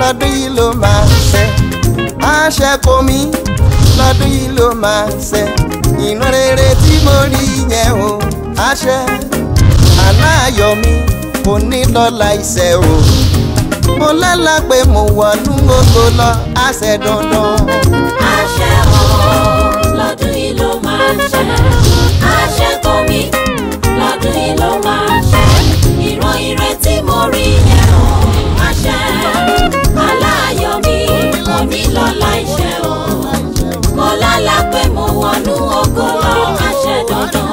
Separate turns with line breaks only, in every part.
lọ́dún yìí ló máa ṣẹ. Àṣẹ kò mí lọ́dún yìí ló máa ṣẹ. Ìran rere tí mo rí yẹn o àṣẹ. Àlá ayọ̀ mi kò ní lọ́la iṣẹ́ o. Mo lálá pé mo wọnú ògo lọ àṣẹ dandan.
Àṣẹ o lọ́dún yìí ló máa ṣẹ. Àṣẹ kò mí lọ́dún yìí ló máa ṣẹ. Ìran ire tí mo rí yẹn o àṣẹ. Àlá ayọ̀ mi kò ní lọ́la iṣẹ́ o. Mo lálá pé mo wọnú ògo lọ àṣẹ dandan.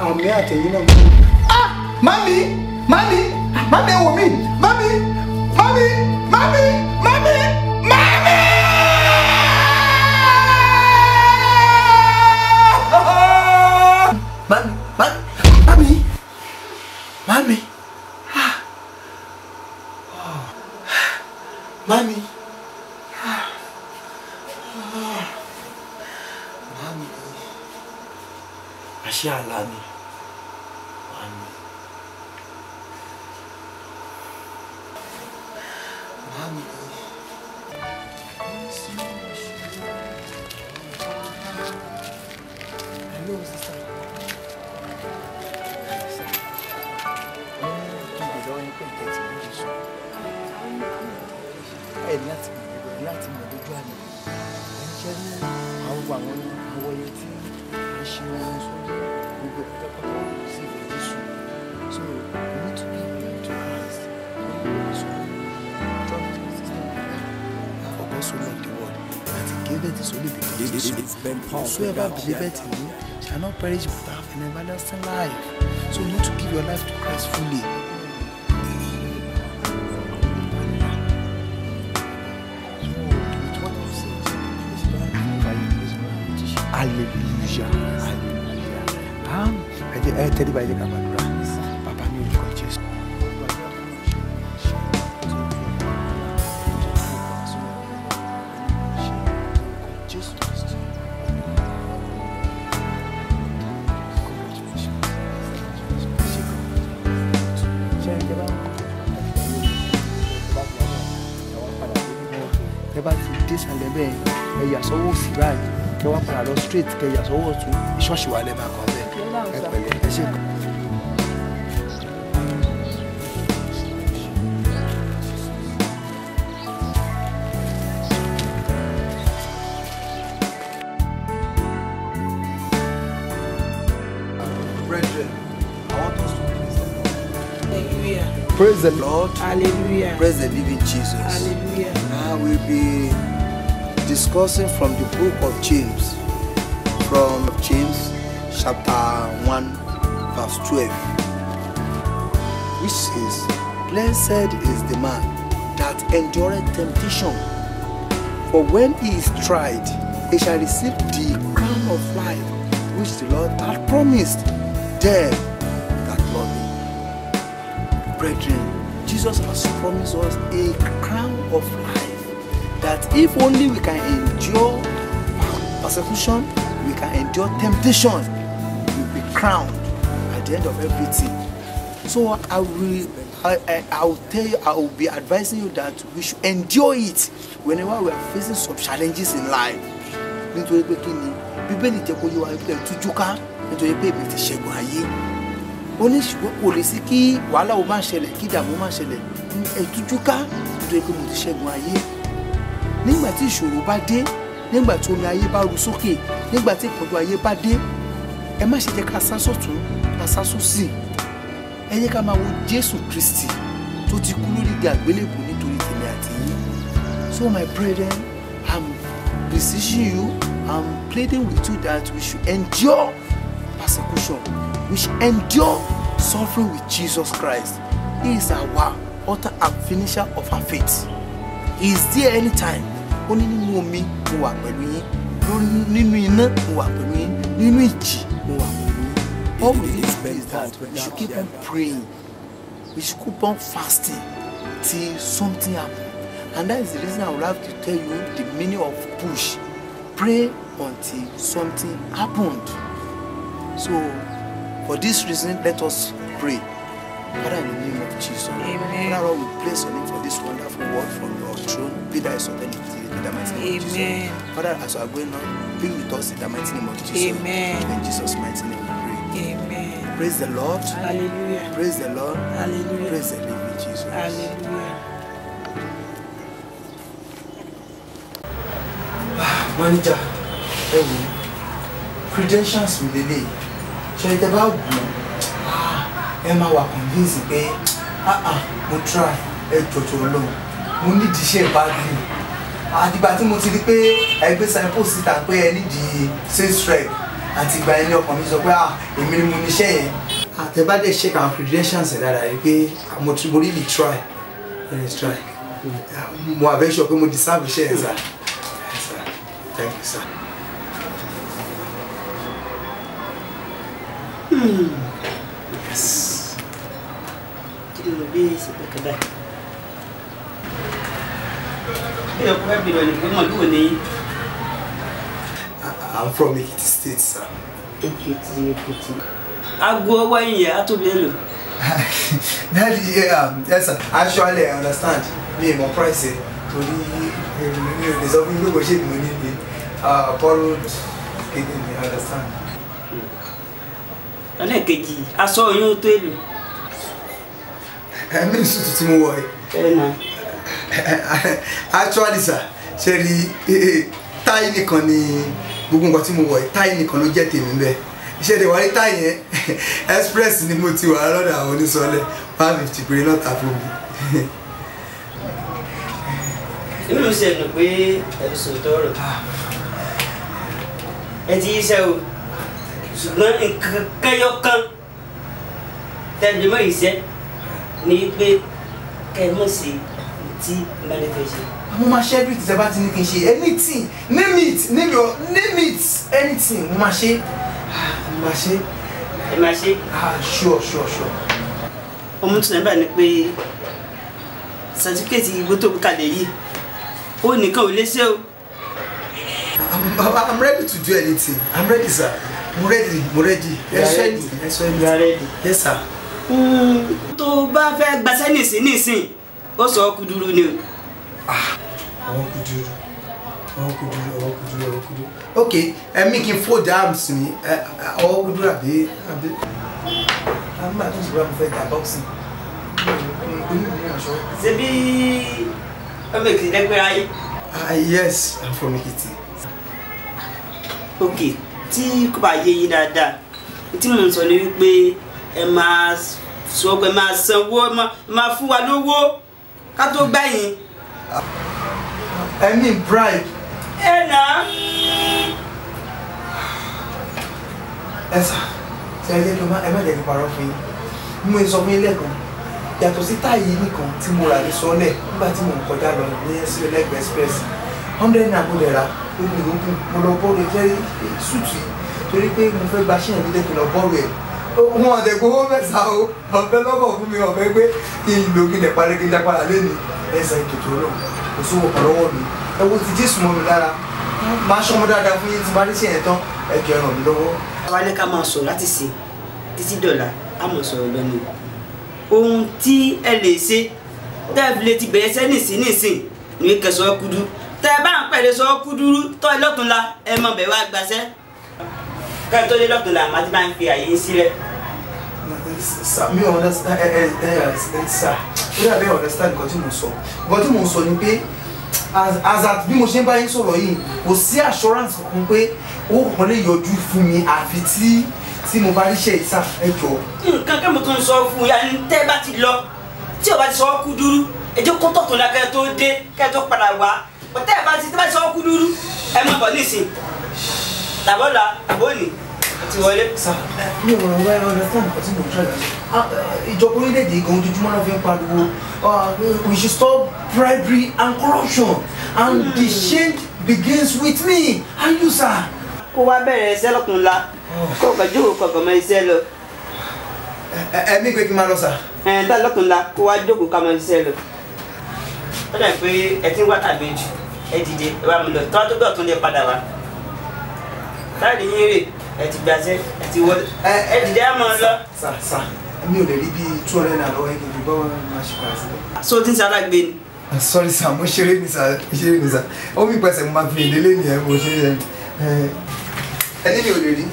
Àmì àtẹ̀yìn náà. Mami! Mami! Mami ẹ wò mí! Mami! Mami! Mami! Mami! Mami! Mami! Mami! Mami! Mami! Mami! Àṣé àlá ni. Mami. Mami. Hello, sister. Láti mọ̀ lójú àná. Ẹ ń ṣe ní àwọn àwọ̀yẹ tí a ṣe wọn sórí gbogbo pátápátá sí ìfẹ́ Jésù. So we need to give it to Christ. John 3:16. For God so loved the world that he gave it his only begotten Son. Whosoever believeth in him shall not perish but have an everlasting life. So you need to give your life to Christ fully. Hallelujah. Hallelujah. Ẹ tẹ́lẹ̀ báyìí ká máa dúrà. Bàbá mi ò ní kọ́ Jésù. Ẹ bá ti dé sàlẹ̀ bẹ́ẹ̀ ẹ yà sọ́wọ́ sí báyìí. Kẹ wá padà lọ straight kẹ yà sọ́wọ́ tún ìṣọ́ọ̀ṣì wà lẹ́ẹ̀ máa kọ́ bẹ́ẹ̀ ẹ pẹ̀lẹ́ ẹ ṣe kọ́. Brethren, I want us to praise the Lord.
Hallelujah.
Praise the Lord.
Hallelujah.
Praise the living Jesus.
Hallelujah.
Now we'll be discussing from the book of James, from James chapter 1 verse 12, which says, "Blessed is the man that endureth temptation, for when he is tried, he shall receive the crown of life which the Lord hath promised them that love him." Brethren, Jesus has promised us a crown of life, that if only we can endure persecution, we can endure temptation, we will be crowned at the end of everything. So I will tell you, I will be advising you that we should endure it whenever we are facing some challenges in life. Nítorí pé kí ni Bíbélì jẹ́ kó yé wa pé tújú ká nítorí pé èmi ti ṣẹ́gun ayé. Ó ní ṣùgbọ́n kò lè sí kí wàhálà ó máa ṣẹlẹ̀, kí ìdààmú máa ṣẹlẹ̀. Ẹ tújú ká nítorí pé mo ti ṣẹ́gun ayé. Nígbà tí ìṣòro bá dé, nígbà tí omi ayé bá ru sókè, nígbà tí ìpọ́njú ayé bá dé, ẹ má ṣe jẹ́ ká sá sọ́tún, ká sá sósì. Ẹ jẹ́ ká máa wo Jésù Kristi tó ti kú lórí igi àgbélébùú nítorí tèmi àti yín. So my brethren, I'm beseeching you, I'm pleading with you that we should endure persecution. We should endure suffering with Jesus Christ. He is our author and finisher of our faith. He is there anytime. Ó ní nínú omi mo wà pẹ̀lú yín, nínú iná mo wà pẹ̀lú yín, nínú ìjì mo wà pẹ̀lú yín. All we need is that we should keep on praying. We should keep on fasting till something happens. And that is the reason I would have to tell you the meaning of push. Pray until something happened. So, for this reason, let us pray. Father, in the name of Jesus.
Amen.
Father, Lord, we bless your name for this wonderful word from your throne. Be that exalted in the mighty name of
Amen.
Jesus. Father, as we are going on, be with us in the mighty name of Jesus.
Amen.
In Jesus' mighty name we pray.
Amen.
Praise the Lord.
Hallelujah.
Praise the Lord.
Hallelujah.
Praise the living Jesus.
Hallelujah.
Manager, credentials mi lele. Ṣé tẹ́ bá wò ẹ máa wà convince pé mo try ẹ jọjọ Ọlọ́run. Mo need iṣẹ́ badly. Àdìgbà tí mo ti rí pé ẹgbẹ́ signpost síta pé ẹ need sales rep àti ìgbà ẹni ọkàn mi sọ pé èmi ni mo níṣẹ́ yẹn. Àtẹ̀bá dẹ̀ check our credentials ẹ̀ dáadáa rí pé mo really try. Let's try. Mo àbẹ́ sọ pé mo deserve iṣẹ́ yẹn sá. Thank you, sir. Yes. I'm from Ekiti State, sir.
Ekiti. Agbo wáyé yẹn á tó bí èlò.
Daddy, yes, sir. Actually, I understand. Me, my price, there's something we go shake money. Borrowed kidney, I understand.
Ẹlẹ́kejì, aṣọ oyún tó èlò.
I mean, suit to mo wọ̀ ẹ́. Actually, sir, ṣe rí táì nìkan ni gbogbo nǹkan tí mo wọ̀ ẹ́, táì nìkan ló jẹ́ tèmi bẹ́ẹ̀. Iṣẹ́ ìdè wáyé táì yẹn, express ni mo ti wà lọ́dọ̀ àwọn oníṣọ́lẹ̀, 150 péré náà tà fún mi.
Inú mi ṣe dùn pé ẹ̀sùn tọrọ. Ẹ ti ṣe o, ṣùgbọ́n nǹkan kẹyọkan tẹ̀lé mọ́ ìṣe ni pé kẹ́mọ̀ sí tí manifest.
Mo máa ṣe everything tí ẹ bá ti ní kí n ṣe anything name it anything mo máa ṣe mo máa ṣe.
Ẹ máa ṣe.
Sure.
Ọmọ tún náà bá ní pé certificate ìbò tó kalẹ̀ yìí ó nìkan ò lè ṣe o.
I'm ready to do anything. I'm ready, sir. I'm ready.
You are ready.
Yes, sir.
Tó bá fẹ́ gbaṣẹ́ nísìn ó sọ ọ́ kúdúrú ni o.
Ọwọ́ kúdúrú. Okay, mi kí n fold arms mi. Ọwọ́ kúdúrú àbí. I'm not just going to fight boxing.
Ṣé bí ọmọ Èkìtì lẹ́gbẹ̀ẹ́ ayé?
Yes, I'm from Ekiti.
Okay, tí kò bá yé yín dáadáa, tí mo ń sọ ni wípé ẹ máa sọ pé máa sanwó, máa fún wa lówó ká tó gbà yín.
I mean bribe.
Ẹ nà.
Ẹ sà, ṣe ẹ má jẹ́ kí n parọ́ fún yín. Mo sọ fún yín lẹ́ẹ̀kan. Yàtọ̀ sí táyì nìkan tí mo rà ní sọ́lẹ̀ nígbà tí mo ń kọjá lọ ní ẹlẹ́gbẹ̀ẹ́ express 100 naira mo lè ra mo lọ bọ́ọ̀lù ẹ̀jẹ̀ sùtù torí pé mo fẹ́ gba ṣíyàn mi lẹ́kọ̀ọ́ lọ bọ́ọ̀lù ẹ̀ wọn ọ̀dẹ̀ gbowó mẹ́ta o ọ̀fẹ́ lọ́bọ̀ fún mi ọ̀fẹ́ pé kí n lo kí n lè parí kí n já padà lẹ́nu ẹ̀sẹ̀ ìtòtò náà kò sówó kan lọ́wọ́ mi ẹ wo ti Jésù mọ́ mi lára máa ṣọmọ dáadáa fún yín tí bá rí sí ẹ̀ tán ẹ jọ ràn mí lọ́wọ́.
Àwa ní ká máa sọ̀rọ̀ láti sè títí dọ̀là á mọ̀ sọ̀rọ̀ lọ́nà ohun tí ẹ lè ṣe tẹ́ẹ̀bìlẹ̀ ti bẹ̀rẹ̀ sẹ́ nísìn ní kẹsàn-án kúdú tẹ́ẹ̀ bá ń pẹ̀lẹ́ sọ kúdúrú tọ́ lọ́túnla ẹ mọ̀ bẹ̀ wá gbaṣẹ́ kẹ́ẹ̀ tó lé lọ́túnla màá ti máa ń fi àyè sílẹ̀.
Mi ò understand sir ó dàbí understand nǹkan tí mo sọ ni pé as at bí mo ṣe ń bá yín sọ̀rọ̀ yìí kò sí assurance kankan pé owó kan lè yọjú fún mi àfi tí mo bá ríṣẹ́ ìsà ẹjọ́.
Nǹkan kẹ́ mo tún sọ fún ya ní tẹ́ bá ti lọ tí o bá ti sọ kú dúró ẹjọ́ kó tọ̀tún la kẹ́ tó dé kẹ́ tó padà wá tẹ́ bá ti sọ kú dúró ẹ má bọ̀ nísìn tàbọ̀là àbóni ti wọlé.
Sà mi ò rọrùn wáyé understand nǹkan tí mo ń ṣàlàyé ìjọba orílẹ̀-èdè gan ojoojúmọ́ náà fi ń pariwo we should stop bribery and corruption and the change begins with me and you sir.
Kó wá bẹ̀rẹ̀ ẹsẹ̀ lọ́kùnrin la kó kọjú kọ̀ọ̀kan mọ iṣẹ́ lọ.
Ẹ mi pé kí n máa lọ sà.
Tá lọ́kùnrin la kó wá jókòó ká mọ iṣẹ́ lọ. ó dà pé ẹ ti ń wá tàbí jù ẹ dìde ẹ wá mi lọ tọ́ tó bọ̀ tó lè padà wá táàdì yín rè ẹ ti gbàṣẹ ẹ ti wọlé ẹ dìde ẹ máa lọ.
Sà mi ò lè rí bí 200 naira lọ́wọ́ ẹni bí bọ́ọ̀ máa ṣe padà sílẹ̀.
so tí ń sára gbé ni.
Sorry sir, mo ṣeré ni sir, ó mi pẹ̀sẹ̀ mo máa fi ìdílé nìyẹn mo ṣe ẹni mi ò lè rí.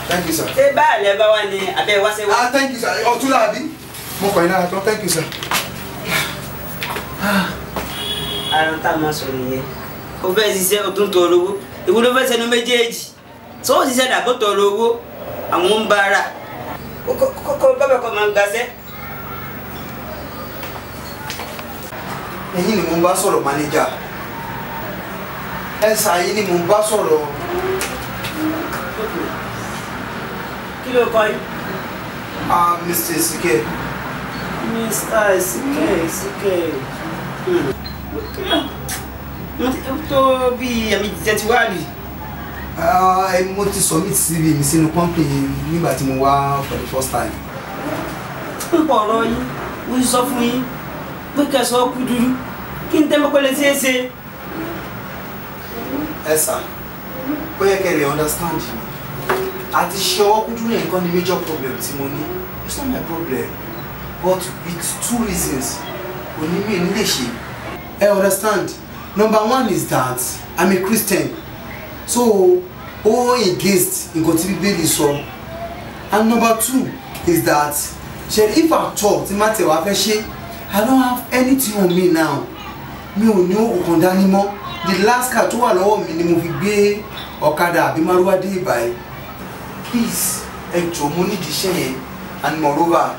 Thank you sir.
ṣé báyìí ẹ bá wà ní abẹ́ wá ṣe wá.
Thank you sir, ọ̀tún làbí mo kàn iná àtọ́ thank you sir.
ara tá a máa sọ nìyẹn o fẹ́ ṣiṣẹ́ o tún tọrọ owó ìwọ ló fẹ́ sẹnu méjèèjì tó o ṣiṣẹ́ dàbò tọrọ owó àwọn ń bára kókó bábẹ́ kọ́ máa ń gbaṣẹ́.
Ẹ̀yin ni mo ń bá sọ̀rọ̀ manager ẹ̀sà yìí ni mo ń bá sọ̀rọ̀.
kí ló kọ yìí.
Mr. Sike.
Mr. Sike. Mo tó bí ẹ̀mí jíjẹ ti wá rí.
Mo ti submit CV mi sínú company nígbà tí mo wá for the first time.
Pípọ̀ ọ̀rọ̀ yín mo ti sọ fún yín pé kẹsàn-án kú dúdú kí n tẹ́mọ́ pẹ́lẹ́ sí ẹsẹ̀.
Ẹ sà ó yẹ kẹ́ lè understand mi àti ṣe ọwọ́ kúdú ní nǹkan ní major problem tí mo ní. It's not my problem but with 2 reasons kò ní mi ní lè ṣe. I understand. Number 1 is that I'm a Christian so ó against nǹkan tí Bíbélì sọ, and number 2 is that if I talk tí má tẹ̀ wá fẹ́ ṣe I don't have anything on me now. Mi ò ní òkùnkùn dání mọ́. The last car tó wà lọ́wọ́ mi ni mo fi gbé ọ̀kadà àbí márúwá dé ìbàyí. Please ẹ jọ̀ọ́ mo nídìí iṣẹ́ yẹn, and moreover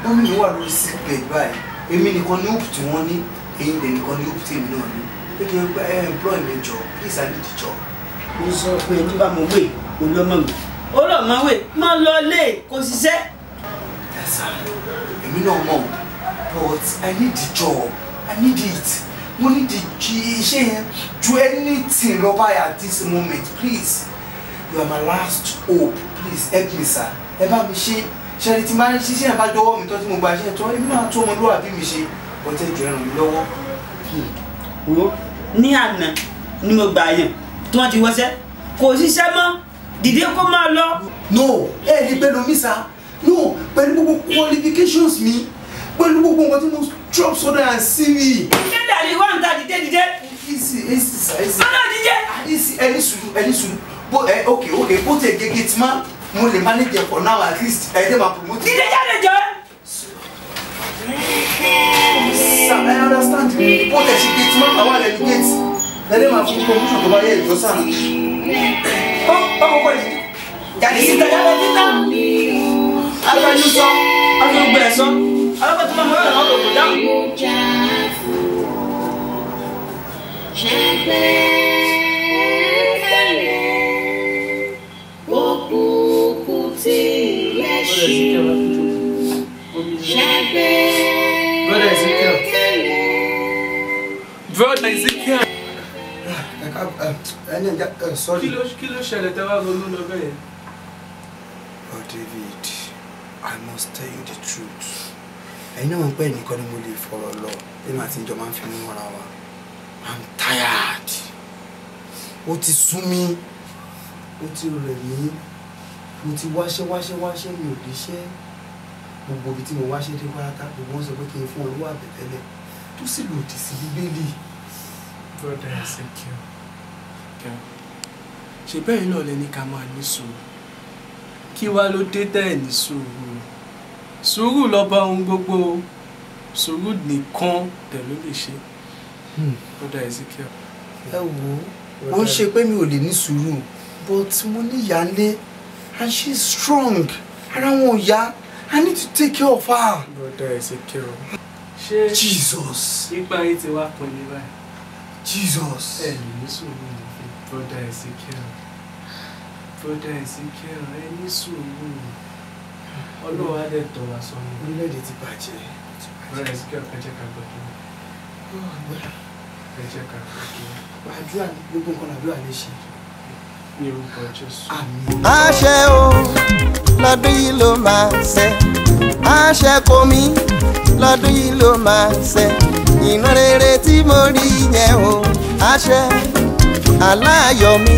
wọ́n mi wà lórí sick bed báyìí. Èmi nìkan ní hope tí wọ́n ní, ẹ̀yin dẹ̀ nìkan ní hope tí èmi náà ní. Pé kí n gba employ mi jọ, please I need the job.
Mo sọ pé ní bá mo wé olómọ mi ó lọ mọ wé má lọ lé kó ṣiṣẹ́.
Yes sir, èmi náà mọ̀ but I need the job, I need it. Mo need the iṣẹ́ yẹn ju anything lọ báyìí at this moment. Please, you are my last hope. Please help me sir. Ẹ bá mi ṣe ṣẹ́ni tí máa ń ṣiṣẹ́ yẹn bá dọ́wọ́ mi tó tí mo gba iṣẹ́ tó èmi náà tó ọmọlúwàbí mi ṣe ọ̀tẹ̀ jù ẹ̀ràn mi lọ́wọ́.
Wo ní àná ni mo gbà yàn tí wọ́n ti wọ́ṣẹ́ kò ṣiṣẹ́ mọ́ dìde kó máa lọ.
No, ẹ ní pẹ̀lú mi sir. No, pẹ̀lú gbogbo qualifications mi, pẹ̀lú gbogbo nǹkan tí mo drop soda and CV.
Ṣé dàdí wà ń ta dìde?
Easy sir, easy.
Ọ̀nà dìde.
Easy, ẹni sùúrù. Okay, bó tẹ̀ gẹ́gẹ́ tí máa mo lè manage for now at least ẹ dẹ́ máa promote.
Dìde jáde jọ.
Sir, I understand. Bó tẹ̀ ṣe gate máa àwọn àlẹ́ ní gate. Ẹ dẹ́ máa fún promotion tó bá yẹ ìjọ sáà.
Ọkọ̀ yìí. Jáde síta. Alábàájú sọ, alábàájú ẹ̀ sọ, alábàájú máa mọ̀ ọ́ lọ́wọ́ kò dáhùn.
Brother Ezekiel.
Sorry.
Kí ló ṣẹlẹ̀ tẹ́ wá ronú lọ bẹ́ẹ̀?
Oh David, I must tell you the truth. Ẹ̀yin náà ń pẹ́ nìkan ni mo lè fọ̀rọ̀ lọ. Èmi àti ìjọ máa ń fi mú ara wa. I'm tired. Ó ti sú mi. Ó ti rẹ̀ mí. Mo ti wáṣẹ́ mi ò ríṣẹ́. Gbogbo ibi tí mo wáṣẹ́ dé pátá gbogbo wọn sọ pé kí n fún olówó àbẹ̀tẹ́lẹ̀ tó sì lòdì sí Bíbélì.
Brother Ezekiel. Ṣé bẹ́ẹ̀ náà lẹ ní ká máa ní sùúrù? Kí wá ló dé tẹ́ ẹ̀ ní sùúrù? Sùúrù lọ́ba ohun gbogbo. Sùúrù nìkan tẹ̀ ló lè ṣe. Brother Ezekiel.
Ẹ wo, ó ń ṣe pé mi ò lè ní sùúrù but mo ní ìyá ńlé and she is strong. Ara wọn ò yá. I need to take care of her.
Brother Ezekiel. Ṣé
Jesus.
ipa yìí ti wá pin ní báyìí?
Jesus.
Ẹ ní sùúrù nìkan. Brother Ezekiel. Brother Ezekiel, ẹ ní sùúrù. Ọlọ́run á dẹ̀ tọ́ wa sọ́nà.
Orílẹ̀-èdè ti bàjẹ́.
Brother Ezekiel, ẹ jẹ́ ká gbàdúrà. Ẹ jẹ́ ká gbàdúrà.
Àdúrà ni gbogbo nǹkan àdúrà lè ṣe.
Ní orúkọ Jésù.
Àmín.
àṣẹ o lọ́dún yìí ló máa ṣẹ àṣẹ kò mí lọ́dún yìí ló máa ṣẹ ìran rere tí mo rí yẹn o àṣẹ aláyọ̀ mi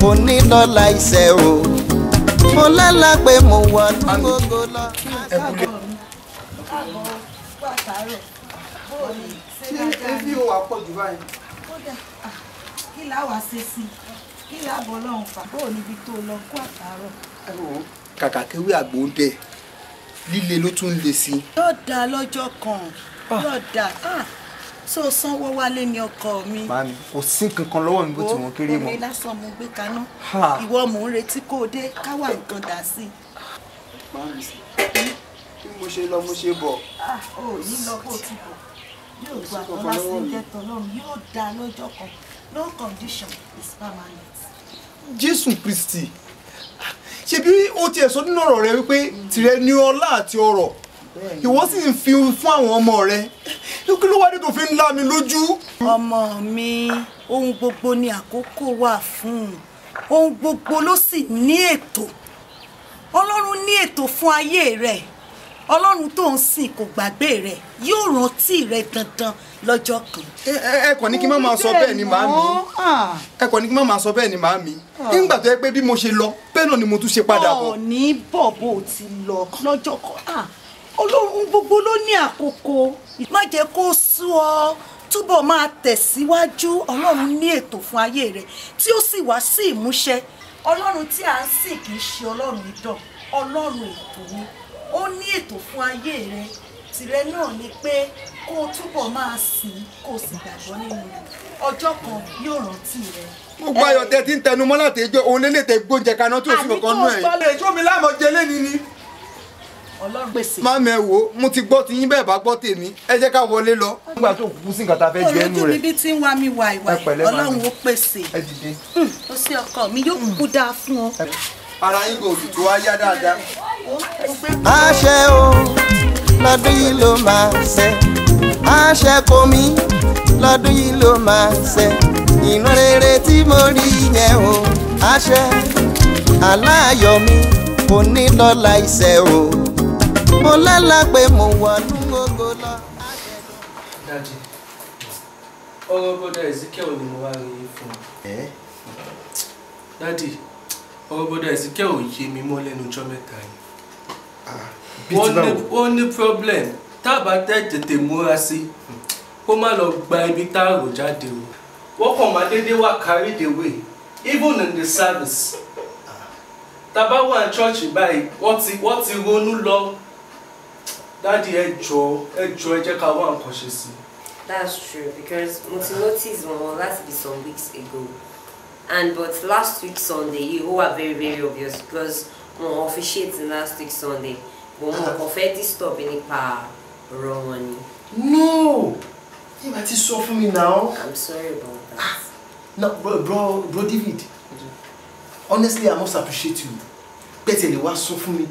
kò ní lọ́la iṣẹ́ o mo lálá pé mo wà ní gbogbo lọ.
Ebi ò wá pọ̀ jù báyìí.
Kí láwàá ṣe sí i? Kí láàbọ̀ ọlọ́run fà bóò níbi tó lọ kó àtàárọ̀.
Kàkà kéwé àgbò ń dẹ líle ló tún le sí.
Yóò dáa lọ́jọ́ kan yóò dáa so sanwó wálé ni ọkọ mi.
Màámi kò sí kankan lọ́wọ́ mi bó ti wọ́n kéré mọ́.
Omi lásán mo gbé kaná ìwọ mò ń retí kó o dé káwá nǹkan dà sí i.
Màámi bí mo ṣe lọ mo ṣe bọ̀.
Ó ní lọ bó ti bọ̀ yóò gba àtọ́lá sí jẹ́ tọ́lọ́run yóò dáa lọ́jọ́ kan no condition is permanent.
Jésù Kristi ṣebí ó tiẹ̀ sọ nínú ọ̀rọ̀ rẹ wípé tìrẹ ní ọlá àti ọrọ̀ ìwọ sì ń fi fún àwọn ọmọ rẹ kí ló wá dé tó fi ń lá mi lójú.
Ọmọ mi ohun gbogbo ni àkókò wà fún ohun gbogbo ló sì ní ètò Ọlọ́run ní ètò fún ayé rẹ Ọlọ́run tó ń sìn kò gbàgbé rẹ yóò rántí rẹ dandan lọ́jọ́ kan.
ẹ kàn ní kí má máa sọ bẹ́ẹ̀ ni màámi ẹ kàn ní kí má máa sọ bẹ́ẹ̀ ni màámi nígbà tó yẹ pé bí mo ṣe lọ bẹ́ẹ̀ náà ni mo tún ṣe padà bọ̀.
Ní bọ̀ bó ti lọ lọ́jọ́ kan Ọlọ́run gbogbo ló ní àkókò má jẹ́ kó sú ọ túbọ̀ máa tẹ̀síwájú Ọlọ́run ní ètò fún ayé rẹ tí ó sì wá sí ìmúṣẹ. Ọlọ́run tí à ń sìn kì í ṣe Ọlọ́run idán Ọlọ́run ètò ni ó ní ètò fún ayé rẹ tìrẹ náà ni pé kó o túbọ̀ máa sìn kó o sì gbàgbọ́ nínú rẹ̀ ọjọ́ kan yóò rántí rẹ.
gbogbo ayọ̀ tẹ ti ń tẹnu mọ́ láti ẹjọ́ òun lélẹ̀ tẹ gbóúnjẹ kaná tí ò sí kankan nú ẹ̀. ẹjọ́ mi láàmú jẹ lẹ́ni ni.
Ọlọ́run pèsè.
Máàmì ẹ wò mo ti gbọ́ ti yín bẹ́ẹ̀ bá gbọ́ tèmi ẹ jẹ́ ká wọlé lọ. nígbà tó kúkú sí nǹkan tá a fẹ́ jẹ ẹnu rẹ̀.
olójú bíbí tí ń wá mi wà ìwà Ọlọ́run ó pèsè.
ẹ dìde.
Ó sí ọkọ mi yóò kúkú dáa fún ọ.
ara yín kò sì tó wá yá dáadáa.
àṣẹ o lọ́dún yìí ló máa ṣẹ àṣẹ kò mí lọ́dún yìí ló máa ṣẹ ìran rere tí mo rí yẹn o àṣẹ aláyọ̀ mi kò ní lọ́la iṣẹ́ o mo lálá pé mo wà ní gbogbo lọ.
Daddy, ọ̀rọ̀ bọ́dà Ezekiel ni mo wá rí yín fún. Daddy, ọ̀rọ̀ bọ́dà Ezekiel ò yé mi mọ́ lẹ́nu ọjọ́ mẹ́ta yìí. Wọ́n ní problem tá a bá tètè múra sí kó má lọ gba ibi tá a rò jáde o. Wọ́n kàn máa dédé wá carried away even in the service. Tàbá wà ní church báyìí wọ́n ti ronú lọ. Daddy ẹ jọ̀ọ́ ẹ jẹ́ ká wá nǹkan ṣe sí.
That's true because mo ti notice wọn last be some weeks ago but last week Sunday you were very very obvious because mo officiate last week Sunday but mo kàn fẹ́ disturb nípa ọ̀rọ̀ wọn ni.
No! You might sọ fún mi now.
I'm sorry about that.
No, bro David. Honestly, I must appreciate you. Bẹ́ẹ̀ lè wá sọ fún mi.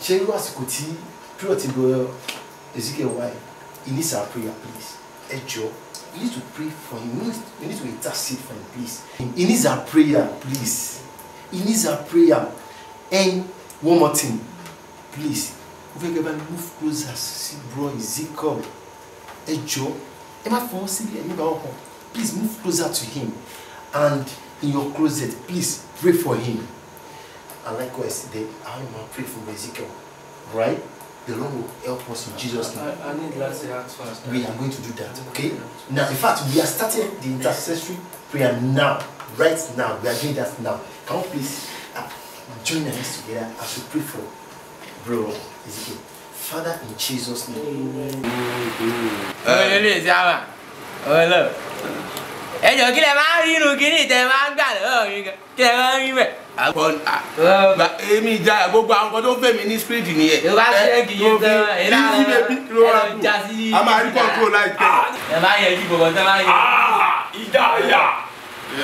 Ṣé irú àsìkò tí period ti bọ̀ Ezekiel wáyé? He needs our prayer, please. Ẹ jọ̀ọ́, we need to pray for him. We need to intercede for him, please. He needs our prayer, please. He needs our prayer. And one more thing, please. We will move closer. See, bro Ezekiel. Ẹ jọ̀ọ́, ẹ má fọwọ́ sí ẹ̀mí bá ọkàn. Please move closer to him. And in your closet, please pray for him. And likewise, I will pray for Ezekiel. Right? The Lord will help us in Jesus' name.
I need last act fast.
We are going to do that, okay? Now, in fact, we are starting the intercessory prayer now. Right now. We are doing that now. Can you please join our hands together as we pray for bro Ezekiel? Father, in Jesus' name.
Ẹ jọ̀ọ́ kí lẹ máa rí inú kíní tẹ máa ń gbà lọ́wọ́ mi gan kí lẹ máa ń rí bẹ̀.
Èmi ìjà gbogbo àwọn kan tó fẹ́ mi ní spirit nìyẹn.
Yorùbá ṣe kì í tán ẹ náà lọ já sí.
A máa rí control láìpẹ́.
Ẹ máa yẹ kí gbogbo tẹ máa yẹ.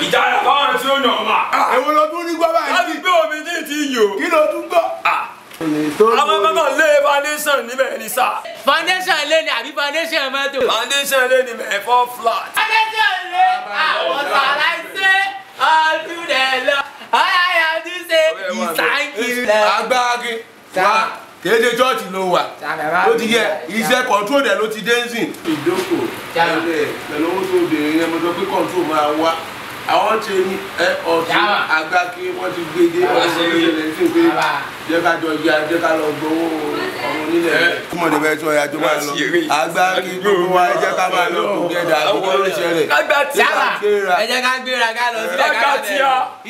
Ìjàyà káwọn tí ó nà ọ́ mà. Èwo ló tún ní gbọ́ báyìí?
Wọ́n ti gbé omi tí ì ti yò.
Kí ló tún gbọ́?
Àwọn kankan lé foundation níbẹ̀ ní sá. Foundation lé ní àbí foundation mọ́tò.
Foundation lé ní mẹ́fọ́ flat.
Foundation lé àwọn sàrà ṣe ọdún rẹ̀ lọ. All I have to say is thank you.
Agbáàgì wá kéde chọ́ọ̀chì ló wà ló ti yẹ iṣẹ́ control dẹ̀ ló ti dé ń sìn. ìdókòó pẹ̀lú owó tó bèrè yẹn mo sọ pé control máa wá àwọn ṣe ní ọ̀sùn àgbà kí wọ́n ti gbé dé ọ̀sùn ìṣẹ̀lẹ̀ sí pé jẹ́ ká jọ ya jẹ́ ká lọ gbowó ọmọ nílẹ̀. túmọ̀ ní bẹ́ẹ̀ sọ ya tó máa lọ àgbà kí gbogbo wa jẹ́ ká máa lọ tó gẹ̀dà àgbà ló ṣẹlẹ̀.
ẹ jẹ́ ká gbéra ká lọ sílẹ̀ ká lọ tẹ̀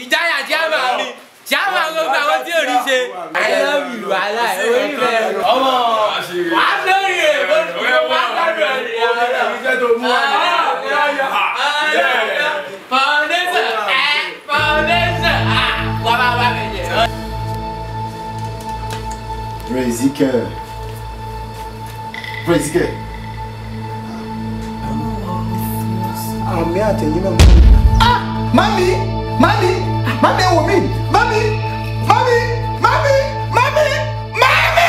ìjáyà tí a máa mi tí a máa gbogbo àwọn tí ò ní ṣe ayélujára ìlú àlá orí rẹ̀ ọmọ wà á lórí rẹ̀ wà á lórí rẹ̀
Ezekiel. Ezekiel.
Àmì àtẹ̀yìn náà. Mami! Mami! Mami ẹ wò mí! Mami! Mami! Mami! Mami! Mami!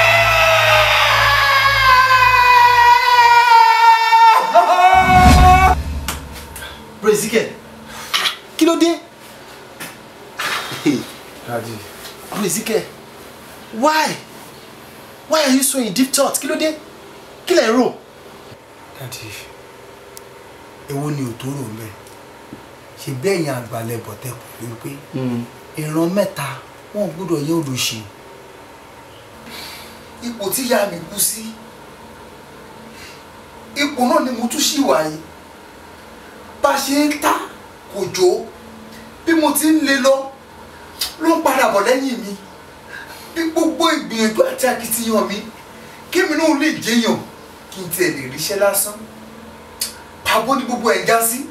Ezekiel. Kí ló dé?
Daddy.
Ezekiel. Why? Why are you so in deep thought? Kí ló dé? Kí lẹ rò?
Daddy, èwo ni ò tó rò mẹ́? Ṣé bẹ́ẹ̀ yẹn àgbàlẹ̀ bọ̀tẹ́ kò ní pé ìran mẹ́ta wọn gbọ́dọ̀ yẹ olùṣe. Ipò tí ìyá mi kú sí, ipò náà ni mo tún ṣì wà yìí. Bá ṣe ń ta kò jó, bí mo ti ń lé lọ ló ń padà bọ̀ lẹ́yìn mi. Bí gbogbo ìgbìyànjú àti akitiyan mi kí mi náà lè jẹyàn kí n tiẹ̀ lè ríṣẹ́ lásán pàbó ni gbogbo ẹ̀ já sí.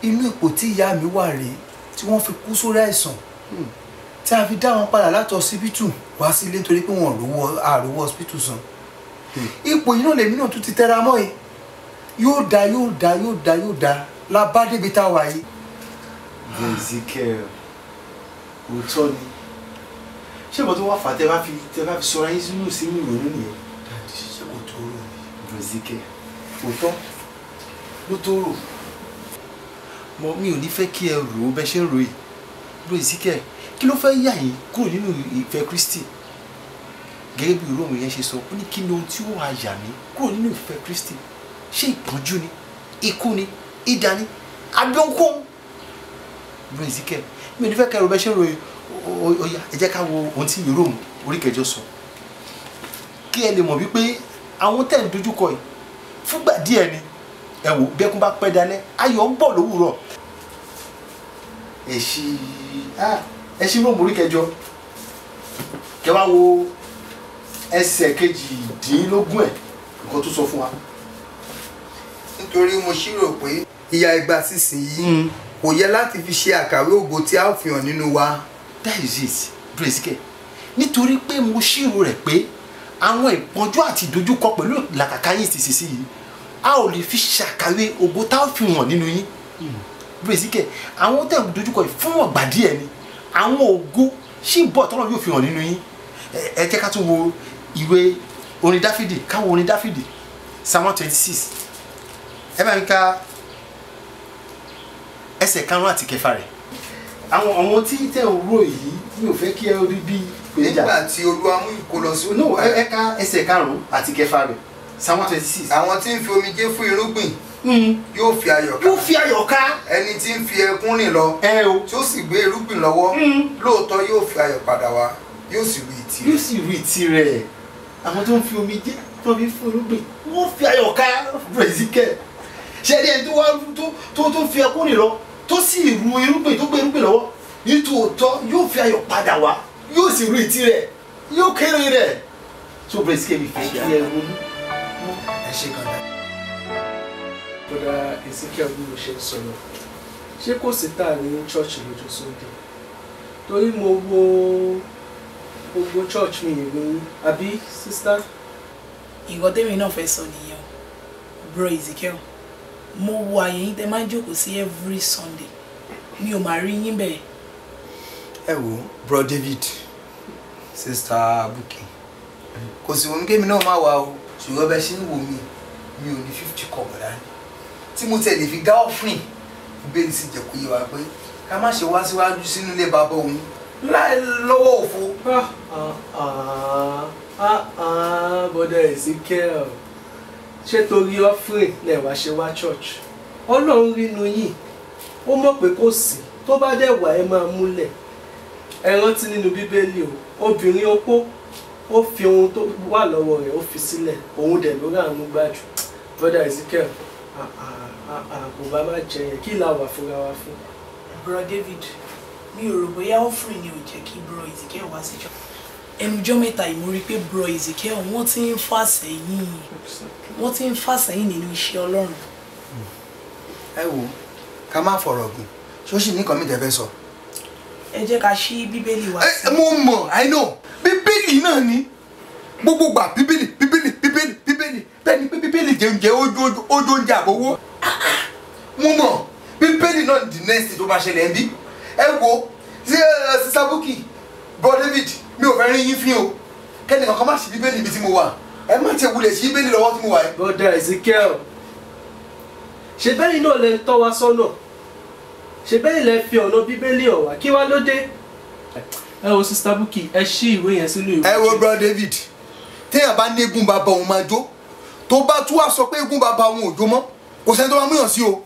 Inú ipò tí ìyá mi wà rèé tí wọ́n fi kú sórí àìsàn tí a fi dá wọn padà láti ọsibítù wá sílé nítorí pé wọn àròwọ ọsibítù san. Ipò yìí náà lèmi náà tún ti tẹra mọ́ ẹ yóò dá la bá débi tá a wà yìí.
Ezekiel, òótọ́ ni. Ṣé ìbọn tó wà fà tẹ́ bá fi sọra yín sínú ìrònú nìyẹn?
Ṣé kò tó rò ní?
Ezekiel, òótọ́ ló tó rò. Mo mi ò ní fẹ́ kí ẹ rò ó bẹ́ ṣe ń rò yìí. Ezekiel, kí ló fẹ́ yà yín kúrò nínú ìfẹ́ Kristi? Gẹ́gẹ́ bí Róòmù yẹn ṣe sọ, ó ní kí ni ohun tí ó wà yà mí kúrò nínú ìfẹ́ Kristi? Ṣé ìpọ́njú ni? Ikú ni? Idà ni? Àbí ohunkóhun? Ezekiel, mi ò ní fẹ́ kẹ́ ẹ rò bẹ́ ṣe ń rò yìí. Oya ẹ jẹ́ ká wo ohun tí Róòmù orí kẹjọ sọ kí ẹ lè mọ̀ wípé àwọn tẹ̀ ń dojúkọ yìí fúngbà díẹ̀ ni ẹ wò bẹ́kún bá pẹ́ dalẹ́ ayọ̀ ń bọ̀ lówùúrọ̀. ẹ ṣí Róòmù orí kẹjọ kẹ wá wo ẹsẹ̀ kejìdínlógún ẹ̀ nǹkan tó sọ fún wa.
Nítorí mo ṣírò pé ìyà ìgbà sísìnyí kò yẹ láti fi ṣe àkàwé ògo tí a ó fi hàn nínú wa.
That is it, Ezekiel. Nítorí pé mo ṣírò rẹ̀ pé àwọn ìpọ́njú àti ìdojúkọ pẹ̀lú làkàkà yín sísí yìí a ò lè fi ṣàkàwé ògo tá a fi hàn nínú yín. Ezekiel, àwọn tẹ̀ ń dojúkọ yìí fún ọ̀gbà díẹ̀ ni àwọn ògo ṣì ń bọ̀ tọ́lọ́ yóò fi hàn nínú yín. Ẹ jẹ́ ká tún wo ìwé orin Dáfídì káwọn orin Dáfídì Psalm 126 ẹ bá mi ka ẹsẹ̀ 5 àti 6 rẹ̀. Àwọn ọmọ tí tẹ̀ ń rò yìí mi ò fẹ́ kí ẹ rí bí ìpèníjà.
Nígbà tí Olúwa mú ìkólọ sí
no ẹ̀ka ẹsẹ̀ 5 àti 6 rẹ̀ Psalm 126.
Àwọn tí ń fi omijé fún irúgbìn yóò fi ayọ̀ ká. Ẹni tí ń fi ẹkún rìn lọ tí ó sì gbé irúgbìn lọ́wọ́ lóòótọ́ yóò fi ayọ̀ padà wá yóò sì rí ìtì rẹ̀.
Àwọn tó ń fi omijé tó fi fún irúgbìn wọ́n fi ayọ̀ ká. Ezekiel, ṣé ẹni tó fi ẹkún rìn lọ tó sì ru irúgbìn tó gbé irúgbìn lọ́wọ́ nítòótọ́ yóò fi ayọ̀ padà wá yóò sì rí ìtì rẹ̀ yóò kéré rẹ̀. So Ezekiel mi fẹ́ kí ẹ ronú.
Ẹ ṣe kan náà.
Bọ́dà Ezekiel bí mo ṣe ń sọ̀rọ̀ ṣé kò sí tà ní church lójú Sunday torí mo wo gbogbo church mi ìròyìn àbí sister.
Nǹkan tèmi náà fẹ́ sọ nìyẹn o bro Ezekiel mo wo àyè yín tẹ máa ń jókòó sí every Sunday mi ò máa rí yín bẹ́ẹ̀.
Ẹ wo bro David sister Buki kò sí ohun kémi náà máa wà o ṣùgbọ́n bẹ́ẹ̀ ṣe ń wò mí mi ò ní 50 kọ̀ọ̀bọ̀ dání tí mo tẹ̀lé fi dá offering bẹ́ẹ̀ sì jẹ́ kó yé wa pé ká má ṣe wá síwájú sínú ilé bàbá òun láì lọ́wọ́ òfo.
bọ́dà Ezekiel ṣé torí offering lẹ wá ṣe wá church Ọlọ́run rínú yìí ó mọ̀ pé kò sí tó bá dẹ̀ wà ẹ máa múlẹ̀ ẹ rántí nínú Bíbélì o obìnrin opó ó fi ohun tó wà lọ́wọ́ rẹ̀ ó fi sílẹ̀ òun dẹ̀ ló rà mú gbájú bọ́dà Ezekiel kò bá má jẹ yẹn kí la wà fúnra wa fún.
Bro David mi ò rò bóyá offering ni ò jẹ́ kí bro Ezekiel wá sí church ẹnujọ́ mẹ́ta yìí mo rí pé bro Ezekiel wọ́n ti ń fà sẹ́yìn nínú iṣẹ́ Ọlọ́run.
ẹ wo ká má fọ̀rọ̀ gùn ṣó sì ní kọ́mí tẹ́fẹ́ sọ.
ẹ jẹ́ ká ṣí Bíbélì wá sí.
mo mọ̀ I know Bíbélì náà ni gbogbo gbà Bíbélì bẹ́ẹ̀ ni pé Bíbélì jẹ́ oúnjẹ ojú oúnjẹ àbówó. mo mọ̀ Bíbélì náà di next tó máa ṣẹlẹ̀ ń bí. ẹ wo sísá Bukky bro David mi ò fẹ́ rí yín fín o kẹ́ni kankan má ṣí Bíbélì ibi tí mo wà ẹ má ṣe wulẹ̀ ṣí Bíbélì lọ́wọ́ tí mo wà.
bọ́dà Ezekiel ṣe bẹ́ẹ̀ náà lẹ tọ́ wa sọ́nà ṣe bẹ́ẹ̀ lẹ fi ọ̀nà Bíbélì hàn wá kí wá ló dé. ẹ wo sista Bukky ẹ ṣí ìwé yẹn sínú ìwé.
ẹ wo bro David téèyàn bá ní eégún bàbá òun máa jó tó bá tún wá sọ pé eégún bàbá òun ò jó mọ́ kò sẹ́ni tó máa múyàn sí o.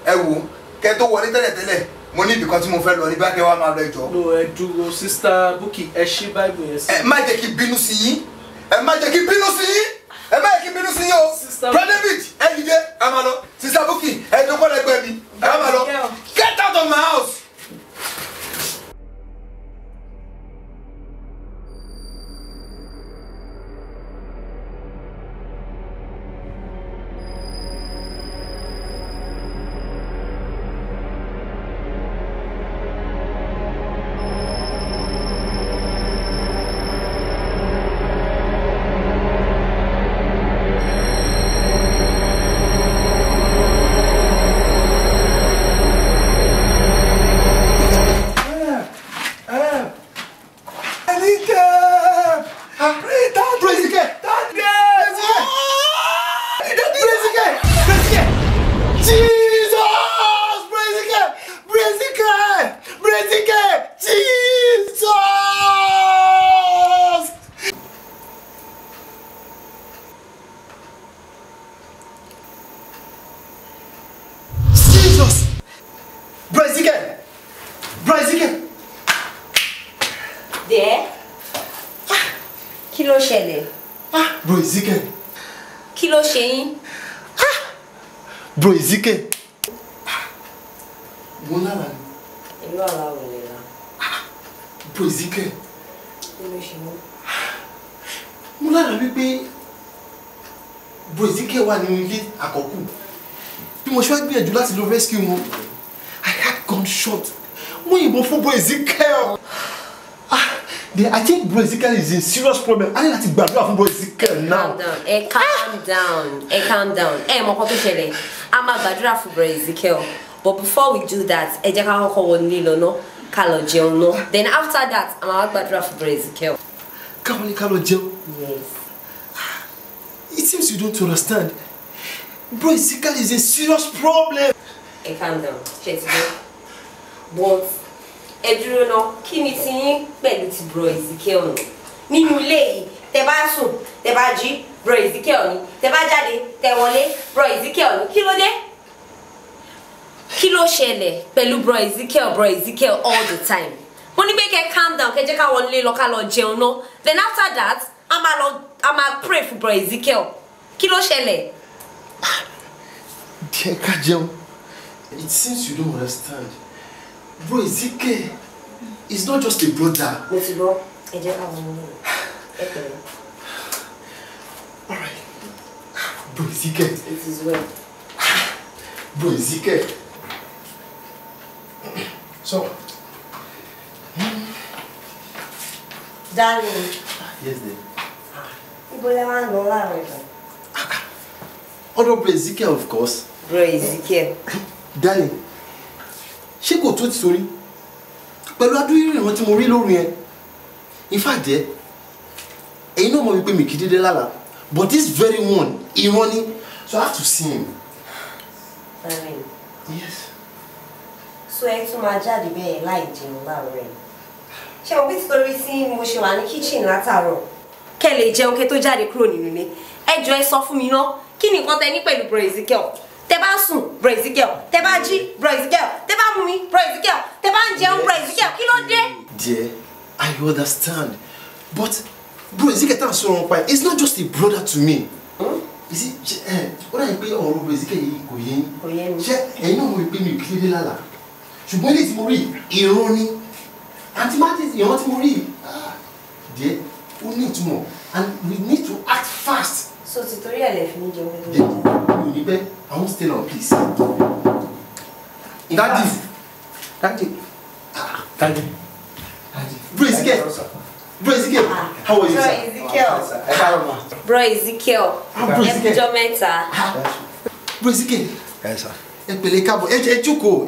ẹ wo kẹ́ tó wọlé tẹ́lẹ̀tẹ́lẹ̀ mo ní ibìkan tí mo fẹ́ lọ ní bá kẹ́ wá máa lọ ìjọ.
no ẹ dúró sista Bukky ẹ ṣí báìbù yẹn sí.
ẹ má jẹ́ kí bínú sí yín ẹ má jẹ́ kí bínú sí yín ẹ má jẹ́ kí bínú sí yín o. bro David ẹ dìde ẹ máa lọ sista Bukky ẹ jókòó lẹ́gbẹ̀ẹ́ mi ẹ máa lọ get out of my house. Bro Ezekiel.
Kí ló ṣe yín?
Bro Ezekiel. Mo lára ni.
Irú àlá wo lè la?
Bro Ezekiel.
Kí ló ṣe mú?
Mo lára wípé Bro Ezekiel wà nínú ilé àkọ́kù. Bí mo ṣe wá gbìyànjú láti lọ rescue wọn, I had gunshot. Wọ́n yìnbọn fún Bro Ezekiel. I think Bro Ezekiel is in serious problem. I need to gbàdúrà fún Bro Ezekiel now.
Calm down. Calm down. Mọ nǹkan tó ṣẹlẹ̀. A máa gbàdúrà fún Bro Ezekiel. But before we do that, ẹ jẹ́ ká kọ́kọ́ wọlé lọ ná, ká lọ jẹun ná. Then after that, a máa gbàdúrà fún Bro Ezekiel.
Ká lọ jẹun?
Yes.
It seems you don't understand. Bro Ezekiel is in serious problem.
Calm down. Ṣé ti dé? But ẹ dúró ná, kí ni ti yín pẹ̀lú ti Bro Ezekiel nù? Nínú ilé yìí, tẹ́ bá sùn, tẹ́ bá jí, Bro Ezekiel ni. Tẹ́ bá jáde, tẹ́ wọlé, Bro Ezekiel ni. Kí ló dé? Kí ló ṣẹlẹ̀ pẹ̀lú Bro Ezekiel all the time? Mo ní pé kẹ́ calm down, kẹ́ jẹ́ ká wọlé lọ ká lọ jẹun ná. Then after that, a máa pray for Bro Ezekiel. Kí ló ṣẹlẹ̀?
Díẹ̀ ká jẹun. It seems you don't understand. Bro Ezekiel is not just a brother.
Mo ti gbọ́, ẹ jẹ́ ká wọlé. Ẹ pẹ̀lẹ́.
All right. Bro Ezekiel.
It is well.
Bro Ezekiel. So.
Darling.
Yes, dear.
Ibo lẹ wá ń lọ láàárọ̀ ìgbà?
Ọ̀dọ̀ Bro Ezekiel, of course.
Bro Ezekiel.
Darling, ṣé kò tó ti torí? Pẹ̀lú adúrú ìran tí mo rí lórí yẹn. In fact, dear, ẹ̀yin náà mọ̀ wípé mi kì í dédé lálàá. But this very one, ìran ni, so I have to see him.
Darling.
Yes.
So ẹ tún máa jáde bẹ́ẹ̀ láì jẹun láàárọ̀ ẹ̀. Ṣé o bí títorí tí mo ṣe wà ní kitchen látàárọ̀? kẹ́ lè jẹun kẹ́ tó jáde kúrò nínú ilé ẹ jọ̀ọ́ ẹ sọ fún mi ná kí ni nǹkan tẹ́ ní pẹ̀lú bro Ezekiel tẹ́ bá sùn bro Ezekiel tẹ́ bá jí bro Ezekiel tẹ́ bá mú mi bro Ezekiel tẹ́ bá ń jẹun bro Ezekiel kí ló dé.
Dear, I understand, but bro Ezekiel tá à ń sọ̀rọ̀ nípa ẹ̀ it's not just a brother to me. Ó dàbí pé ọ̀rọ̀ bro Ezekiel yìí kò yé yín ṣé ẹ̀yin náà mo rí pé mi ò kí lé lálàá ṣùgbọ́n ilé tí mo rí ìran ni àti má tètè ìran tí mo rí díẹ̀ ó ní ìtumọ̀ and we need to act fast.
so ti torí ẹ̀ lè fi ní jẹun
mi ò ní bẹ́ẹ̀ I won't stay long please. Daddy. Bro Ezekiel. Bro Ezekiel, how are you, sir?
Bro Ezekiel. Ẹjọ́ mẹ́ta.
Bro Ezekiel.
Yes, sir.
Ẹ pẹ̀lẹ́ káàbọ̀, ẹ jókòó.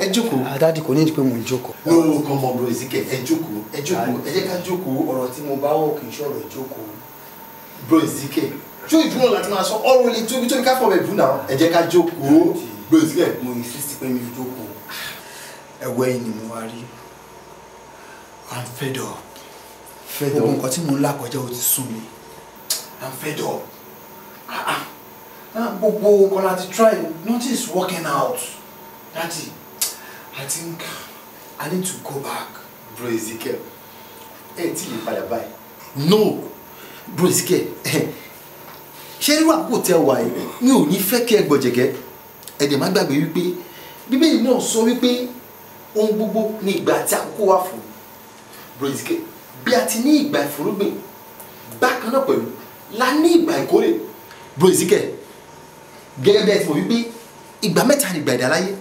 Daddy kò ní ìdí pé mò ń jókòó.
No, come on, bro Ezekiel, ẹ jókòó. Ẹ jẹ́ ká jókòó.
Ọ̀rọ̀ tí mo bá wọ̀ kì í ṣọ̀rọ̀ ìjókòó.
Bro Ezekiel, ṣó ìdúró láti máa sọ ọ̀rọ̀ ilé tóbi ká fọ̀ bẹ̀ bú náà. Ẹ jẹ́ ká jókòó. Bro Ezekiel.
Mo insist pé mi jókòó. Ẹ̀wẹ́ yìí ni mo wá rí. I'm fed up. Gbogbo nǹkan tí mo ń là kọjá ó ti sún mi. I'm fed up. Gbogbo nǹkan láti try, nothing is working out. Daddy, I think I need to go back.
Bro Ezekiel, ẹ tí lè padà báyìí. No, bro Ezekiel, ṣé irú àkókò tí ẹ wà yìí mi ò ní fẹ́ kí ẹ gbọ̀jẹ̀gẹ́. Ẹ dẹ̀ má gbàgbé wípé Bíbélì náà sọ wípé ohun gbogbo ní ìgbà àti àkókò wà fún. Bro Ezekiel, bí a ti ní ìgbà ìfúrúgbìn bákan náà pẹ̀lú la ní ìgbà ìkórè. Bro Ezekiel, gẹ́gẹ́ bí ẹ ti mọ̀ wípé ìgbà mẹ́ta ni ìgbà ìdáláyé,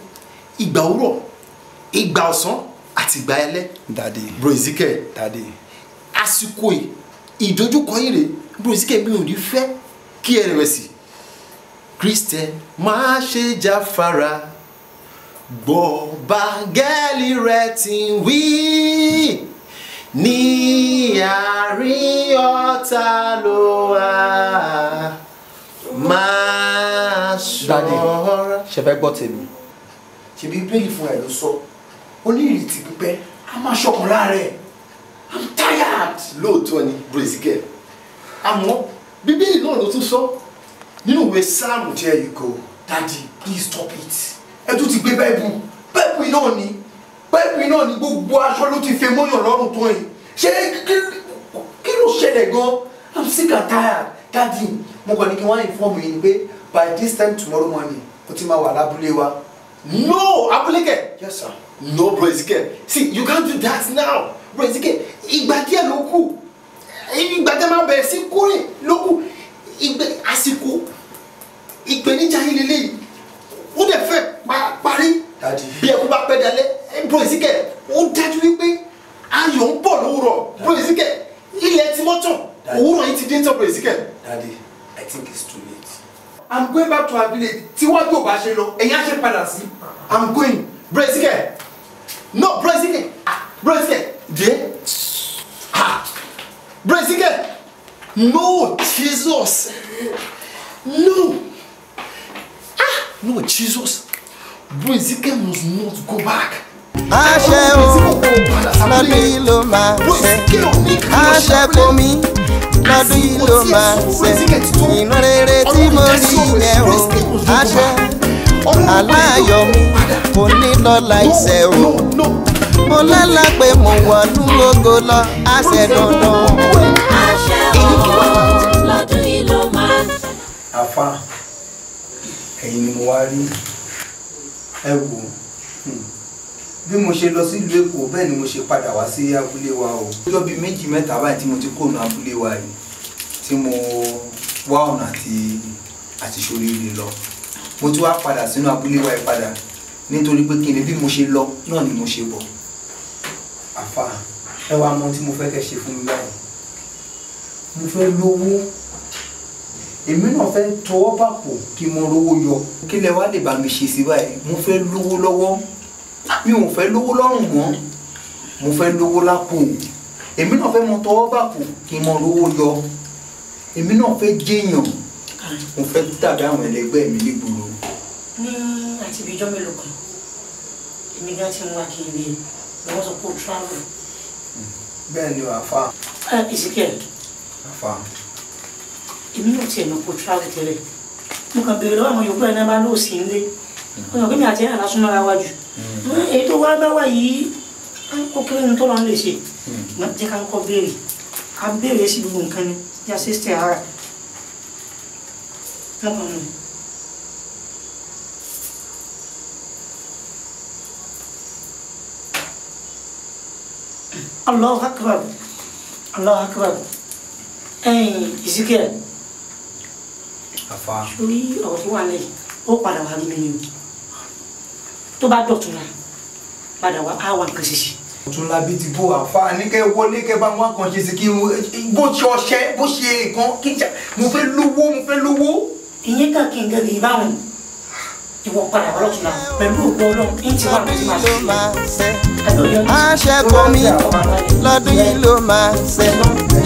ìgbà òwúrọ̀, ìgbà ọ̀sán àti ìgbà alẹ́.
Daddy.
Bro Ezekiel,
Daddy.
àsìkò ìdojúkọ yín rè. Bro Ezekiel, mi ò ní fẹ́ kí ẹ rẹ̀wẹ̀sì. Christian, má ṣe jáfara, gbọ́ báńgẹ́lì rẹ̀ tí ń wí. Ní àárín ọ̀tá ló wà, máa ṣọ́ra.
Ṣé fẹ́ gbọ́ tèmi? Ṣebí Bíbélì fún ẹ ló sọ, ó ní ìrètí pípẹ́, a máa ṣọkàn láàrẹ̀. I'm tired.
Lóòótọ́ ni Bro Ezekiel, àmọ́ Bíbélì náà ló tún sọ nínú ìwé Sáàmù.
There you go. Daddy, please stop it. Ẹ tún ti gbé Báíbù. Báíbù náà ni. Báíbù náà ni gbogbo aṣọ ló ti fẹ́ mọ́yàn lọ́rùn tó yìí. Ṣé kí ló ṣẹlẹ̀ gan? I'm sick and tired. Daddy, mo kàn ní kí wọ́n inform yín pé by this time tomorrow morning, ó ti máa wà lábúlé wa.
No, abúlé kẹ̀.
Yes, sir.
No, Bro Ezekiel. See, you can't do that now. Bro Ezekiel, ìgbà díẹ̀ ló kù. Ìgbà tẹ́ máa bẹ̀rẹ̀ sí kórè ló kù. Àsìkò ìpèníjà yín lélẹ́yìí. Ó dẹ̀ fẹ́ parí.
Daddy.
Bí ẹkú bá pẹ́ dalẹ̀, Bro Ezekiel, ó dájú wípé ayọ̀ ń bọ̀ lówùrọ̀. Bro Ezekiel, ilẹ̀ ti mọ́tàn. Òwúrọ̀ yìí ti dé tán, Bro Ezekiel.
Daddy, I think it's too late. I'm going back to our village. Tí wọ́n yóò bá ṣe lọ, ẹ̀yin á ṣe padà sí. I'm going.
Bro Ezekiel. No, Bro Ezekiel. Bro Ezekiel. Dear. Bro Ezekiel. No, Jesus. No. No, Jesus. Bro Ezekiel must not go back.
Àṣẹ o, lọ́dún yìí ló máa ṣẹ. Àṣẹ kò mí, lọ́dún yìí ló máa ṣẹ. Ìran rere tí mo rí yẹn o. Àṣẹ aláyọ̀ mi kò ní lọ́la ìṣẹ́ o. Mo lálá pé mo wọnú ògo lọ, àṣẹ dandan.
Àṣẹ o, lọ́dún yìí ló máa ṣẹ.
Àfà, ẹ̀yin ni mo wá rí. Ẹ wò bí mo ṣe lọ sí ìlú Èkó bẹ́ẹ̀ ni mo ṣe padà wá sí abúlé wa o. Ọjọ́ bíi méjì mẹ́ta báyìí tí mo ti kóònù abúlé wa yìí tí mo wá ọ̀nà àti ṣoríire lọ. Mo tún wá padà sínú abúlé wa yìí padà nítorí pé kí ni bí mo ṣe lọ náà ni mo ṣe bọ̀. Àfà, ẹ wá mọ tí mo fẹ́ kẹ́ ṣe fún mi báyìí. Mo fẹ́ lówó. Èmi náà fẹ́ tọwọ́ bàpò kí mo rówó yọ. Kí lẹ wá lè bá mi ṣe sí báyìí? Mo fẹ́ lówó lọ́wọ́. Mi ò fẹ́ lówó lọ́rùn mọ́. Mo fẹ́ lówó lápò. Èmi náà fẹ́ mọ tọwọ́ bàpò kí mo rówó yọ. Èmi náà fẹ́ jẹ́yàn. Mo fẹ́ dàbí àwọn ẹlẹgbẹ́ mi nígboro.
Ní àti ibi ìjọ́ mélòó kan, èmi gan ti ń wá kiri ni wọ́n sọ pé ó travel.
Bẹ́ẹ̀ ni Àfà.
Ezekiel.
Àfà.
èmi náà tiẹ̀ náà kó travel tẹ́lẹ̀ mo kàn béèrè lọ́wọ́ àwọn yòókù ẹ̀ náà bá lóò sí nílé ọ̀nà kí mi àti ẹ̀ náà lásán mọ́ra wájú èyí tó wá bá wà yìí ó kéré ní tó lọ́n lè ṣe jẹ́ ká ń kọ́ béèrè ká béèrè sí gbogbo nǹkan ni yà sí ṣe ara wọn kàn mú. Allahu Akbar Allahu Akbar Ezekiel
Àfà.
sórí ọ̀rọ̀ tó wà lẹ́yìn ó padà wá rí mi ni o tó bá dọ̀tún náà padà wá á wà nǹkan ṣiṣẹ́.
Ọ̀tún lábí ti bó àfà ní kẹ́ wọlé kẹ́ bá wọn kàn ṣe sí kí bó ṣe ọṣẹ bó ṣe nǹkan kí mo fẹ́ lówó.
ìyẹn kan kí n gẹ́gẹ́ yìí báwọn ìwọ padà wá lọ́tún náà pẹ̀lú òkú ọlọ́run ní ti wà lọ́tún máa ṣe.
àṣẹ kò mí lọ́dún yìí ló máa ṣẹ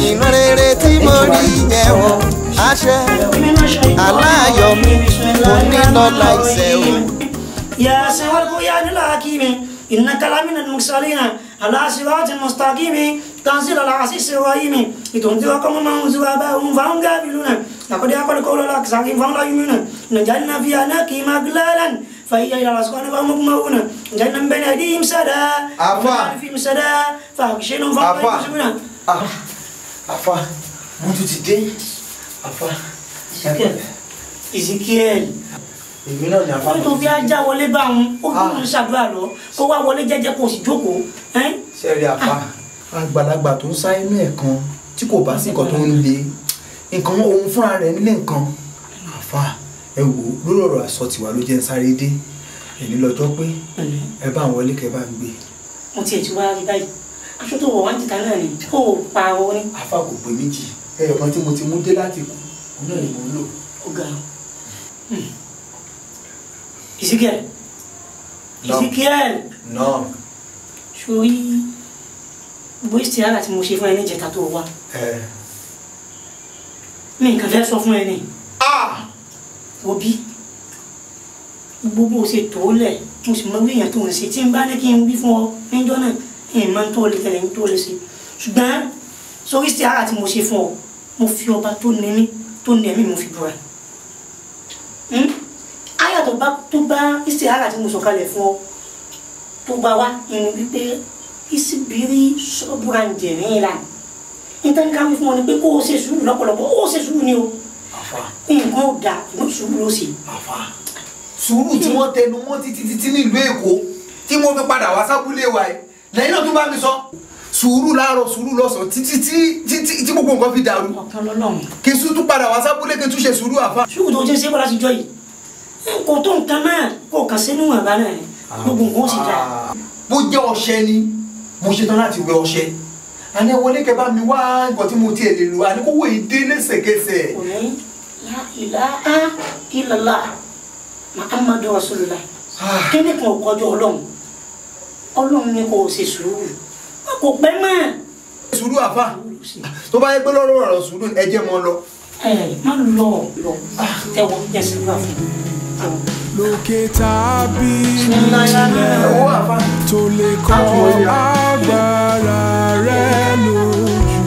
ìran rere tí mo rí yẹn o àṣẹ aláyọ̀ mi kò ní lọ́la ìṣẹ́ o.
يا سوى القيان الحكيم إنك لمن المرسلين على صراط مستقيم تنزيل العزيز الرحيم لتنذر قوما أنذر آباءهم فهم غافلون لقد حق القول على أكثرهم فهم لا يؤمنون نجعلنا في أعناقهم أغلالا فهي إلى الأذقان فهم مقمحون جعلنا من بين أيديهم سدا ومن خلفهم سدا فأغشيناهم فهم لا يبصرون.
Àfà mo tún ti dé àfà.
Ezekiel
èmi náà ni àfà.
wọ́n tó fi ajá wọlé bá wọn ó kí wọ́n ṣàdúrà lọ kó wá wọlé jẹ́jẹ́ kó sì jókòó.
Sẹ́ẹ̀rì àfà àgbàlagbà tó ń sá inú ẹ̀ kan tí kò bá sí nǹkan tó ń le nǹkan ohun fúnra rẹ̀ nílé nǹkan. Àfà ẹ wò lórí ọ̀rọ̀ àsọ tiwa ló jẹ́ ń sáré dé èmi lọ́jọ́ pé ẹ bá ń wọlé kẹ bá ń gbé.
mo tiẹ̀ ti wá rí báyìí aṣọ tó wọ̀ wá ń jìkà náà ni kó o pa ọ ní.
Àfà kò pé méjì ẹyọ kan tí mo ti mú dé láti kú òun náà ni mo ń lò.
ó ga Ezekiel Ezekiel
náà
sórí gbogbo ìsìtìlára tí mo ṣe fún ẹ ní ìjẹta tó wá mi nǹkan fẹ́ sọ fún ẹ ní wo bí gbogbo ṣe tó lẹ̀ mo sì mọ bí èèyàn tó ń ṣe tí n bá ní kí n wí fún ọ níjọ́ náà èèyàn máa ń tó lè tẹ̀lé ń tó lè ṣe ṣùgbọ́n sórí ìsìtìlára tí mo ṣe fún ọ mo fi ọba tó ní mí tó ní ẹ̀mí mo fi búra àyà tó bá ìsìtìlára tí mo sọ kalẹ̀ fún ọ tó bá wá inú wípé ìsibiri sọ́bùrà ń jẹ̀rín ìlànà nítorí ká wí fún ọ ni pé kó o ṣe sùúrù lọ́pọ̀lọpọ̀ ó ṣe sùúrù ni o nǹkan ò dáa ìmọ̀ sùúrù ló ṣe.
Sùúrù tí wọ́n tẹnu mọ́ títí nílùú Èkó tí mo fi padà wá sábúlé wa ẹ̀ lẹ́yìn náà tó bá mi sọ sùúrù láàárọ̀ sùúrù lọ́sàn títí gbogbo nǹkan fi dàrú kí n tún padà wá sábúlé kí n tún ṣe sùúrù àfa.
sùúrù tó ṣe é ṣe bọ́lá ti jọ yìí kò tó nǹkan náà kò kàn sí níwọ̀n àbá náà gbogbo nǹkan ó sì dáa.
bó jẹ́ ọṣẹ ni mo ṣetán láti wẹ ọṣẹ àní wọlé kẹ bá mi wá nǹkan tí mo tiẹ̀ lè lò àní kó wò yìí dé lẹ́sẹ̀kẹsẹ̀.
òní la ilaha illallah Muhammadu Rasulullah kíni kan ò kọjọ ọlọ́run ni kò ṣe sùúrù kò pẹ́ mọ́.
sùúrù àfà tó bá yẹ pé lọ́rọ̀ ọ̀rọ̀ sùúrù ẹ jẹ́ mọ́ lọ.
má lọ tẹwọ jẹsẹ wà fún
lókè tàbí nílẹ̀ tó lè kọ́ agbára rẹ̀ lójú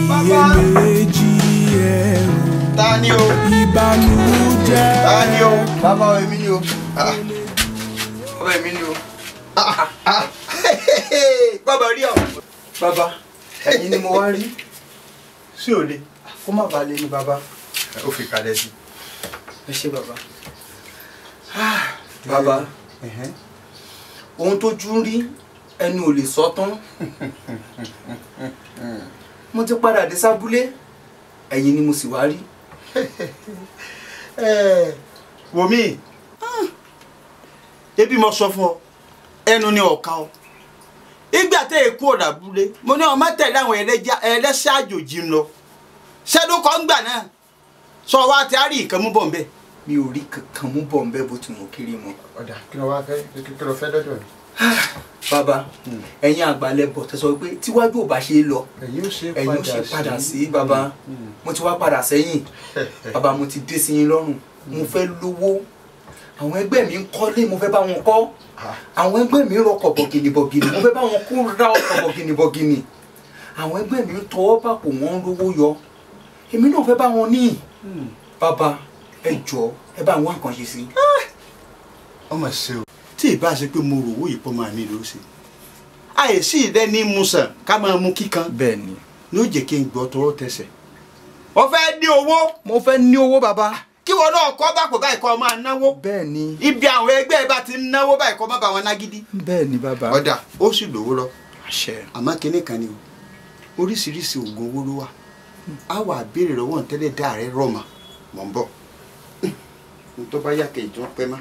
iyèméjì ẹ̀rù ìbànújẹ́.
Tani o bàbá èmi ni o bàbá èmi ni o bàbá rí ọ bàbá ẹ̀yin ni mo wá rí sí òde kó má balẹ̀ ní bàbá ó fi kalẹ̀ sí ẹ ṣé bàbá. Bàbá ohun tó jú rí ẹnu ò lè sọ tán mo ti padà dé sábúlé ẹ̀yin ni mo sì wá rí.
Wòmí ebi mo sọ fún ọ ẹnu ni ọ̀ka ọ ìgbà tẹ èkó ọ̀dà búlé mo ní ọmọ tẹ̀lé àwọn ẹlẹ́sẹ̀ àjòjì ń lọ ṣẹ́dún kan gbà náà sọ wá tí a rí nǹkan mú bọ̀ nbẹ.
mi ò rí kankan mú bọ̀ nbẹ bó ti mọ̀ kiri mọ́.
ọ̀dà kí ló wá fẹ́ kí ló fẹ́ dọ́dọ̀ rẹ̀.
Bàbá ẹ̀yin àgbàlẹ̀ bọ̀ tẹ́ sọ pé tíwájú ò bá ṣe é lọ ẹ̀yin ó ṣe padà sí bàbá mo ti wá padà sẹ́yìn bàbá mo ti dé sí yín lọ́rùn mo fẹ́ lówó àwọn ẹgbẹ́ mi ń kọ́lé mo fẹ́ bá wọn kọ́ àwọn ẹgbẹ́ mi ń rọkọ̀ bọ̀gìnì mo fẹ́ bá wọn kó ra ọkọ̀ bọ̀gìnì
àwọn ẹgbẹ́ mi ń tọwọ́ bàpò wọ́n ń rówó yọ èmi náà fẹ́ bá wọn ní bàbá ẹ jọ̀ọ́ ẹ bá wọn nǹkan ṣe sí.
ọmọ ṣe o tí ì bá ṣe pé mo rò owó yìí pọ́ máa mi ló ṣe àìsí ìdẹ́ ní musan ká máa mú kíkan
bẹ́ẹ̀ ni
ní ó jẹ́ kí n gbọ́ tọwọ́ tẹsẹ̀. mo fẹ́ ní owó.
mo fẹ́ ní owó bàbá.
kí wọn náà kọ́ bá kò báyìí kọ́ máa náwó.
bẹ́ẹ̀ ni.
ibi àwọn ẹgbẹ́ bá ti ń náwó báyìí kọ́ má bá wọn ná gidi.
bẹ́ẹ̀ ni bàbá.
ọ̀dà ó sì lówó lọ.
àṣẹ.
àmọ́ kinní kan ni o oríṣiríṣi oògùn owó ló wà á wà béèrè lọ́wọ́ ntẹ́lẹ̀ dá rẹ rọ̀ mọ́ mọ̀ ń bọ̀ n tó bá yà kẹ́ ìjọ pẹ́ má.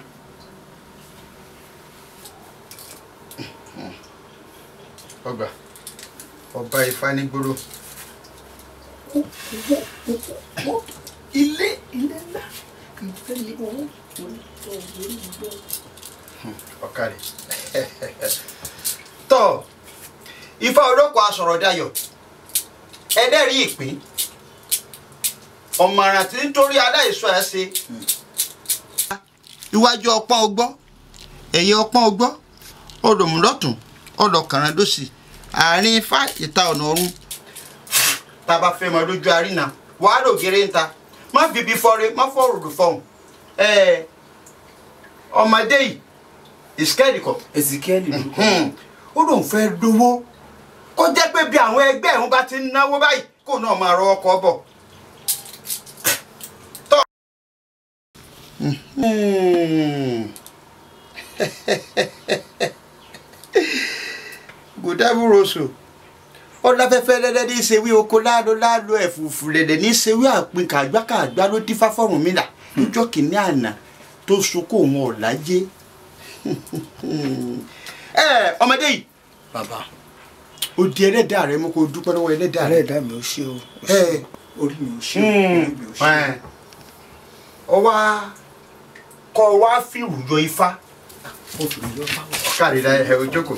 ọgbà ọba ifá ní gbòòrò
ilé ńlá ìfẹ́lẹ́ owó
ọ̀kàrẹ̀ tọ́ ifá olóko asọ̀rọ̀ dayọ̀ ẹlẹ́rìí ìpín ọ̀mọ̀ràn tí ń torí aláìsọ ẹ̀ ṣe. iwájú ọpọ́n ọgbọ́ ẹ̀yẹ ọpọ́n ọgbọ́ ọlọ́mùlọ́tún ọlọ́kàrandósì àárín ifá ìta ọ̀nà ọ̀run tá a bá fẹ́ mọ lójú àrínà wàá lò gèrè ń ta má bìbí fọ́re má fọ́ òrùlù fọ́hùn ọmọdé yìí ìsíkẹ́ẹ̀lì kọ.
Ezekiel
ó lóun fẹ́ dówó kó jẹ́ pé bí àwọn ẹgbẹ́ òun bá ti ń náwó báyìí kó náà máa rọ ọkọ̀ bọ̀. gòdábùrọ̀sọ ọláfẹ́fẹ́ lẹ́lẹ́ ní ìṣèwé oko láàlọ́ ẹ̀fùfù lẹ̀lẹ̀ ní ìṣèwé àpín kàgbákàgbá ló dífá fọ́rùnmìlà níjọ́ kìíní àná tó sokó òun ọ̀lájé. ọmọdé yìí
bàbá
ó di ẹlẹ́dàá rẹ mú kó dúpẹ́ lọ́wọ́ ẹlẹ́dàá rẹ.
ẹlẹ́dàá mi ò ṣe o orí mi ò ṣe o orí mi ò ṣe
o. ọwá kọ wá fìrù yọ ifá ọ̀kàrí la ẹ̀ ojókòó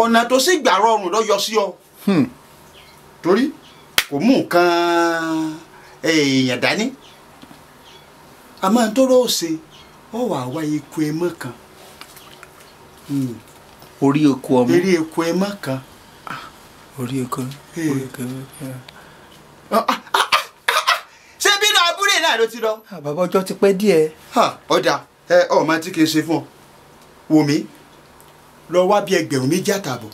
ọ̀nà tó sì gbà rọrùn lọ yọ sí ọ torí kò mú nǹkan èèyàn dání àmọ́ n tó lọ́ọ́ ṣe ọ wà wá eku ẹmọ kan
orí eku ọmọ
eré eku ẹmọ kan
orí eku
ṣé bí náà abúlé náà ló ti lọ.
bàbá ọjọ́ ti pẹ́ díẹ̀.
ọ̀dà ọmọ tí kì í ṣe fún ọ wò mí lọ wá bí ẹgbẹ̀rún méjì àtààbọ̀.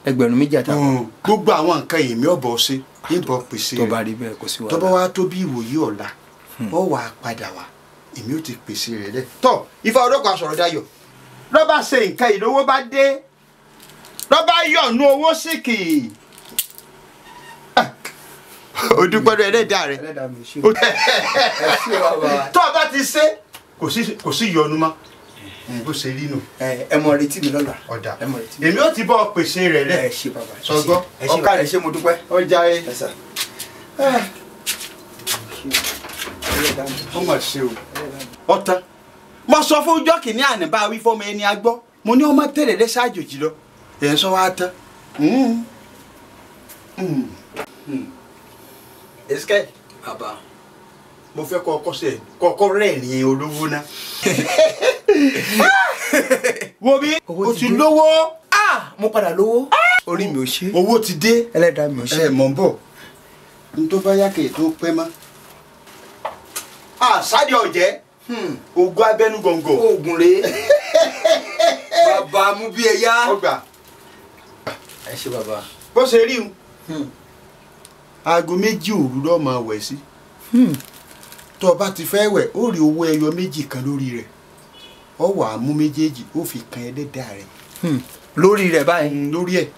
ẹgbẹ̀rún méjì àtààbọ̀.
gbogbo àwọn nǹkan èmi ọ̀bọ̀ ṣe ìbọn pèsè rẹ̀
tó bá rí bẹ́ẹ̀ kò sí wàhálà.
tó bá wá tó bí ìwòyí ọ̀la ọ wà á padà wá èmi ò ti pèsè rẹ̀ lẹ̀. tọ́ ifá olóko asọ̀rọ̀ dayọ̀ lọ́ba ṣe nǹkan ìlówó bá dé lọ́ba yọ̀nù owó síkì o dúpẹ́ lọ ẹlẹ́dàá rẹ̀ tó o bá ti ṣe kò sí yọnu mọ́ bó ṣe rí nù.
ẹ mọ retí mi lọ́la.
ọ̀dà èmi ò ti bọ́ pèsè rẹ̀ lẹ̀ sọgbọ́
ọ̀ka ẹ ṣé mo dúpẹ́.
ọjà ẹ ó mà ṣe o ọ̀tán mo sọ fún ọjọ́ kìíní àná bá wí fọ́mọ ẹni agbọ́ mo ní ọmọ tẹ̀lé lẹ́sẹ̀ àjòjì lọ ẹ̀ ń sọ wá tán. Ezekiel
bàbá
mo fẹ́ kọ́ ọkọ́ rẹ́ẹ̀rin olówó ná. wo bí o ti lówó.
mo padà lówó. orí mi ò ṣe.
owó ti dé.
ẹlẹ́dàá mi ò ṣe.
mọ̀ ń bọ̀ n tó bá yá kèé tó pẹ́ mọ́. sáde ọ̀jẹ́ ogun abẹ́nú gọ̀ǹgọ̀.
oògùn rèé. bàbá mú bí ẹ yá.
ọgbà
ẹ ṣé bàbá.
bó ṣe rí un aago méjì òru lọ́ọ́ máa wẹ̀ sí tó o bá ti fẹ́ wẹ̀ ó rí owó ẹyọ méjì kan lórí rẹ̀ ọ wà á mú méjèèjì ó fi kan ẹlẹ́dàá rẹ̀.
lórí rẹ̀ báyìí.
lórí ẹ̀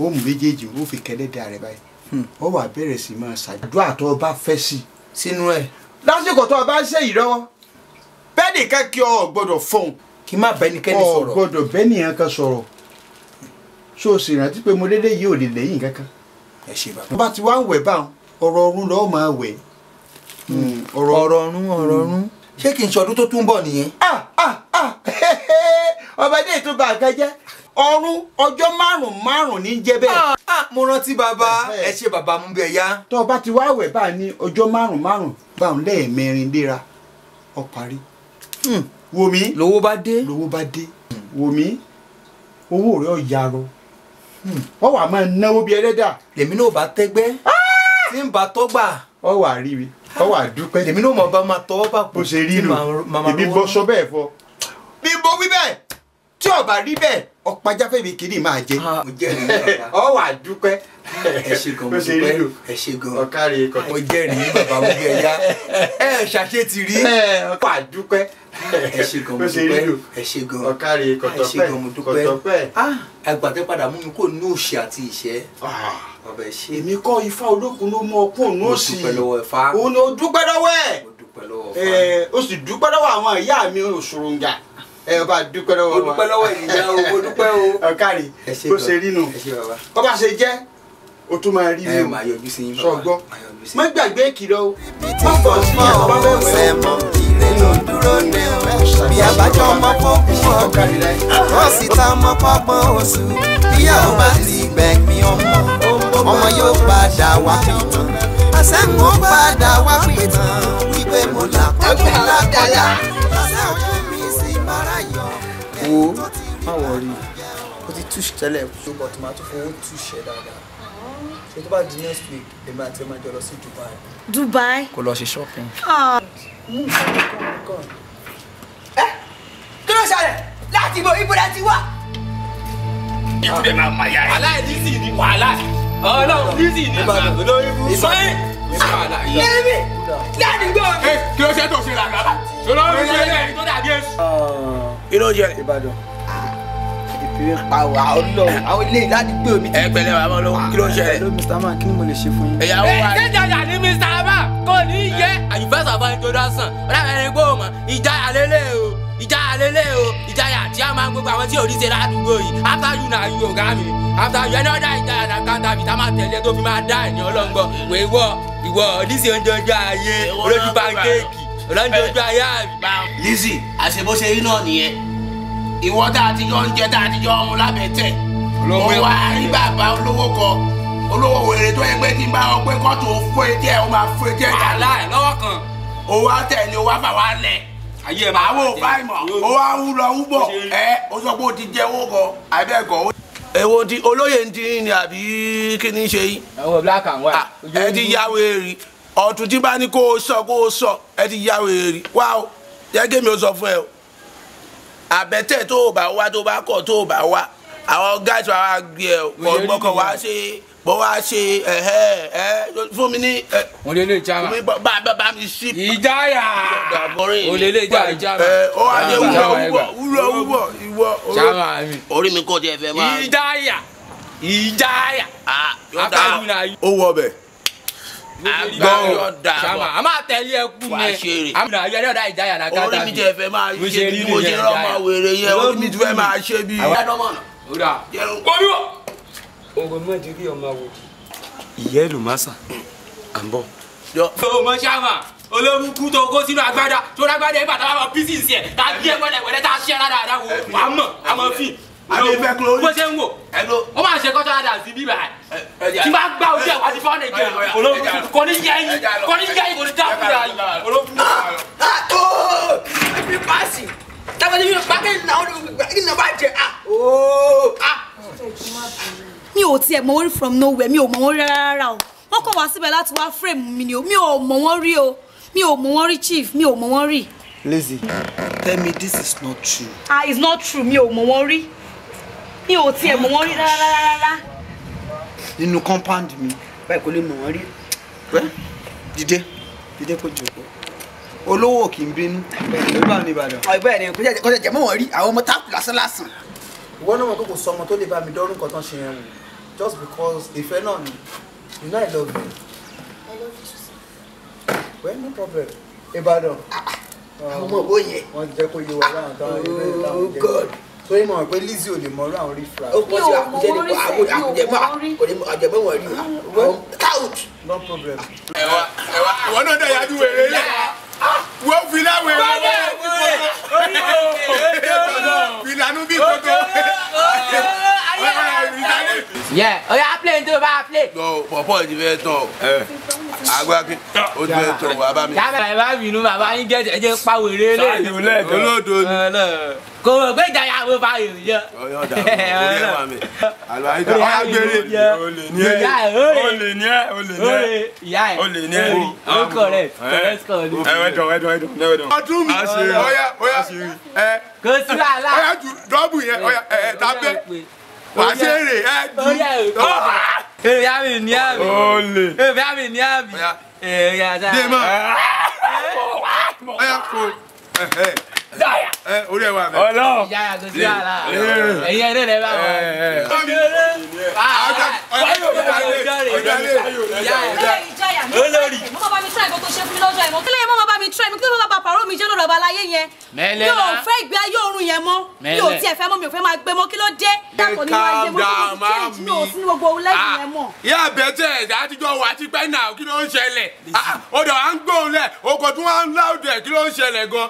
ó mú méjèèjì ó fi kan ẹlẹ́dàá rẹ̀ báyìí ọ wà á bẹ̀rẹ̀ sí máa ṣàdúrà tó o bá fẹ́ sí
sínú ẹ̀.
lásìkò tó o bá ṣe yìí lọ́wọ́ bẹ́ẹ̀ nìkan kí ọ gbọ́dọ̀ fọhùn.
kí má bẹ́ẹ̀ nìkan sọ̀rọ̀.
ọ gbọ́dọ̀ bẹ́ẹ̀ nìkan kan sọ̀rọ̀ ṣó o sì rántí pé mo lédè yìí ò lè lẹ́yìn kankan.
ẹ ṣé bàbá.
tó bá ti wá ń wẹ̀ báwọn ọ̀rọ̀ ọ̀run lọ́ọ́ máa wẹ̀.
ọ̀rọ̀ ọ̀run ṣé kì í ṣọdún tó tún bọ̀ nìyẹn.
ọmọdé tó bá nǹkan jẹ́ ọ̀run ọjọ́ márùn-ún ní jẹ́ bẹ́ẹ̀.
mo rántí bàbá ẹ ṣé bàbá mú bí ẹ yá.
tó o bá ti wá wẹ̀ báà ní ọjọ́ márùn-ún báwọn lẹ́ẹ̀mẹrin léra ọ parí. wò mí
lówó bá dé.
wò mí owó rẹ̀ ọ̀ yarọ
wọ́n wà máa náwó bí ẹlẹ́dà.
lèmi náà bá tẹ́gbẹ́ tí ń bá tọ́gbà.
ọ wà rí mi ọ wà dúpẹ́.
lèmi náà mọ̀ bá máa tọwọ́ bá
bó ṣe rí nù ibi bọ́ sọ bẹ́ẹ̀ fọ. bí mo wí bẹ́ẹ̀ tí ọba rí bẹ́ẹ̀ ọ̀pájáfẹ́ mi kìíní máa jẹ. ọ wà dúpẹ́.
ẹ ṣe gan mo dúpẹ́ ẹ ṣe gan
ọ̀kárí kọ̀tọ̀.
mo jẹ́rìí bàbá mo gẹ̀ ya ẹ ṣàṣetì rí.
ọ wà dúpẹ́.
ẹ ṣe gan mo dúpẹ́ ẹ ṣe gan
ọ̀kárí kọ̀tọ̀
ẹ ṣe gan mo dúpẹ́. àgbàtẹ́ padà mú mi kó ní òṣì àti ìṣẹ́. ọbẹ̀ ṣe.
èmi kọ́ ifá olókun ló mú ọkùn ní òsì.
mo dúpẹ́ lọ́wọ́ ẹ̀fá.
òun ni o dúpẹ́ lọ́wọ́ ẹ̀.
mo dúpẹ́ lọ́wọ́ ẹ̀fá.
o sì dúpẹ́ lọ́wọ́ àwọn ìyá mi òṣòròǹgà. ẹ bá dúpẹ́ lọ́wọ́ wa.
mo dúpẹ́ lọ́wọ́ ìyá o mo dúpẹ́ o.
ọ̀kárí bó ṣe rí nù. bó bá ṣe jẹ́ o tún máa rí mi o.
máa yọjú sí yín bàbá.
sọgbọ́ má gbàgbé ìkìlọ̀ o. má bọ̀ sí àbá bẹ́ẹ̀
mọ̀ ire ló dúró ní o. bí abájọ ọmọ fókun ọ̀gbìn wọ́n sì ta ọmọ fọ́gbọ́n oṣù. bíyà ó bá ti gbẹ̀gbìn ọmọ yóò padà wá pìtàn. àṣẹ́gun ó padà wá pìtàn wípé mo là kọ́kọ́ lákọ́yà. àṣẹ ojú mi sì mára yọ.
wo má wọrí o ti túṣì tẹ́lẹ̀ ṣùgbọ́n tó máa tún fowó túṣẹ̀ dáadáa. ṣé tó bá di next week èmi àti ẹ máa jọ lọ sí Dubai.
Dubai.
kó lọ ṣe shopping.
kí ló ṣẹlẹ̀ láti ibo ibùdó ti wá. ibùdó máa ma yára. wàhálà ìdísì ni wàhálà ọlọ́run ìdísì ni olóyìnbó sọyìn yẹmi ládùúgbò mi. kí ló ṣe tó ṣe là bàbá olórí ṣe lẹ́yìn tó dàbí èṣù. kí ló jẹ.
Ìbàdàn ìpínlẹ̀ pàwọ́ àwọn ilé ládùúgbò mi.
ẹ pẹ̀lẹ́ bàbá olówó kí ló ṣẹlẹ̀.
hello Mr. Man kí ni mo lè ṣe fún yín.
ìyàwó wa ṣé jàjà ní Mr. Man kò ní í yẹ. àyùfẹ́ sọ̀fọ̀ introduction ọ̀làmẹ́rin gbòòmọ̀ ìjáyà lélẹ̀ o ìjáyà lélẹ̀ o ìjáyà tí a máa ń gbogbo àwọn tí ò ní ṣe ládùúgbò yìí after you na you ọ̀gá mi after you ẹni ọ̀dà ìjáyà náà kàńtà mi tá máa tẹ̀lé tó fi máa dá ẹ̀ní ọlọ́ngbọ̀ wẹ̀ ìwọ Lizzy oúnjẹ ojú ayé olójú pankéèkì olóúnjẹ ojú ayé àbí.
Lizzy àṣebóṣe rí náà nìyẹn ìwọ tá a ti jọ ń jẹ tá a ti jọ ọmọ lábẹ́ tẹ̀ mo wá rí bàbá olówó kan olówó wèrè tó yẹ pé tí n bá ọ pé kọ́tù fún etí ẹ̀ ó máa fún etí ẹ̀
àlá ẹ̀ lọ́wọ́ kan
ó wá tẹ̀ ni ó wá fà wá lẹ̀ àwọn ò bá ìmọ̀ ó wá ń lọ ń bọ̀ ó sọ pé ó ti jẹ́ owó kan àbẹ́ẹ̀kọ́. èwo ti olóyè ń dín ní àbí kí ni ṣe yín.
àwọn black and white.
ẹ ti yá wèrè ọ̀tún tí bá ní kó o sọ ẹ ti yá wèrè wá o jẹ́ kí mi ò sọ fún ẹ o àbẹ̀tẹ̀ tó o bá wá tó o bá kọ̀ tó o bá wá àwọn gáàsì wa wá gbé ẹ ọgbọ́kọ̀ wá ṣe bó wá ṣe fún mi ní.
wọ́n lè lè jama.
fún mi bá mi ṣí.
ìjáyà o lè lè jama.
ó wá jẹ́ wúrọ̀ ìwọ.
jama mi.
orí mi kò tiẹ̀ fẹ́ máa.
ìjáyà.
ó wọ bẹ̀.
Sama a máa tẹ̀lé ẹ kú ni a máa yọ ọ̀dà ìjáyà náà káàtà
orí mi tẹ fẹ́ máa ṣe bí mo ṣe rọ́ọ̀mà wèrè yẹn orí mi fẹ́ máa ṣe bí.
kọ́bí wọ̀.
ogun mọ́ ti rí ọmọ wo. ìyá ìlú masa à ń bọ̀.
ọmọ Sama olórúkú tó kó sínú agbádá tó lágbádá ẹ̀ bàtà wà písì sí ẹ̀ ká bí ẹ̀ wẹ́lẹ̀ tá a ṣẹ́ dáadáa wò wà á mọ̀ a mọ̀ fi.
àbẹ̀fẹ́ kúlórí.
bó ṣe ń wò ó máa ṣe kọ́tà àdà sí bíbá ẹ̀ tí bá gbá ojú ẹ̀ wá ti fọ́ọ̀nì jẹ olórúkú kò ní yẹ yín kò ní yẹ yín kò ní dákúrà yín olórúkú.
ibi paasi tábàtì mi bá kẹ́hìn náà ọdún náà bá jẹ
mi ò tiẹ̀ mọ̀ wọ́n rí from nowhere mi ò mọ̀ wọ́n rí rárá o wọ́n kàn wá síbẹ̀ láti wá frame mi ni o mi ò mọ̀ wọ́n rí o mi ò mọ̀ wọ́n rí chief mi ò mọ̀ wọ́n rí.
Lizzy, tell me this is not true.
It's not true mi ò mọ̀ wọ́n rí mi ò tiẹ̀ mọ̀ wọ́n rí rárá.
nínú compound mi báyìí kò lè mọ̀ wọ́n rí dídé kò jòkó olówó kì í bínú ló bá ní Ìbàdàn.
bẹ́ẹ̀ ni kò jẹ́ mọ́ wọ́n rí àwọn ọmọ táàpù lásán.
ìwọ náà mọ̀ pé kò sọ ọmọ tó lè bá mi dọ́rùn kan tán ṣe yẹn wò just because ìfẹ́ náà ni you know I love you.
I love you too.
well no problem Ìbàdàn.
àwọn ọmọ òwò yẹn.
wọ́n jẹ́ kó yé wa láwọn táwọn ilé ìlànà jẹ́ kó tó yẹ mọ̀ pé Lizzy ò lè mọ̀rọ̀ àwọn rí fra.
ó pọ̀ sí àkùjẹ́ ní àjẹmọ́ wọn rí couch.
no problem.
ìwọ náà dẹ̀ yájú wèrè lẹ̀ wọ́n fi láwẹ̀ ìlànà bí kòtò.
Yeah, oya play tó bá play.
pọ̀pọ̀ ti fẹ́ tán. Agbákin ó ti fẹ́ tọ̀ wá bá mi.
Yàrá ẹ̀ bá bínú bàbá yín jẹ́ ẹ̀jẹ̀ pàwéré lé.
Olódo ni.
Kò mọ̀ pé ìjàyà mo fa èrò jẹ.
Ọyọ́ dà orí ẹ̀ wà mí. Àlọ́ ayé tó wá gbére.
Olè ní ẹ̀. Ìyá ẹ̀.
Olè ní ẹ̀.
Ó correct call.
Ẹ̀wẹ̀dọ̀. Ọdún mi. Ọya.
Kò sí wàhálà.
Ọya ju dọ́ọ̀bù yẹn. Ọya tàbí. Wà á ṣe èrè ẹ̀ ju.
Èrè àmì ní àmì.
Olè.
Èrè àmì ní àmì. Èrè àjà.
Dèmọ̀. Ọya kò. Orí ẹ̀ wà mí.
Ọlọ́. Ìyá yàtọ̀ sí wàhálà. Ẹ̀yin ẹ̀rẹ́ rẹ̀ bá wà.
Olórí. Mo bá mi try nǹkan tó ṣe fún mi lọ́jọ́ ìmọ̀. Kílẹ̀ mo bá mi try mi kí ló bá pàrọ̀ mi jẹ́ lọ́rọ̀ ọba láyé yẹn. Mi ò fẹ́ ìgbé ayé ọ̀run yẹn mọ́. Mi ò tiẹ̀ fẹ́ mọ́ mi ò fẹ́ máa gbé mọ́ kí ló dé. Dàpọ̀ nínú ayé mo ti change mi ò sí ní gbogbo lẹ́yìn yẹn mọ́.
Ìyá àbẹ̀tẹ̀ ẹ̀dá àtijọ́ wà á ti pẹ́ náà kí ló ń ṣẹlẹ̀? Ó dọ̀ wá ń gbóhùn lẹ̀, okò tún wá ń láòdù ẹ̀ kí ló ń ṣẹlẹ̀ gan?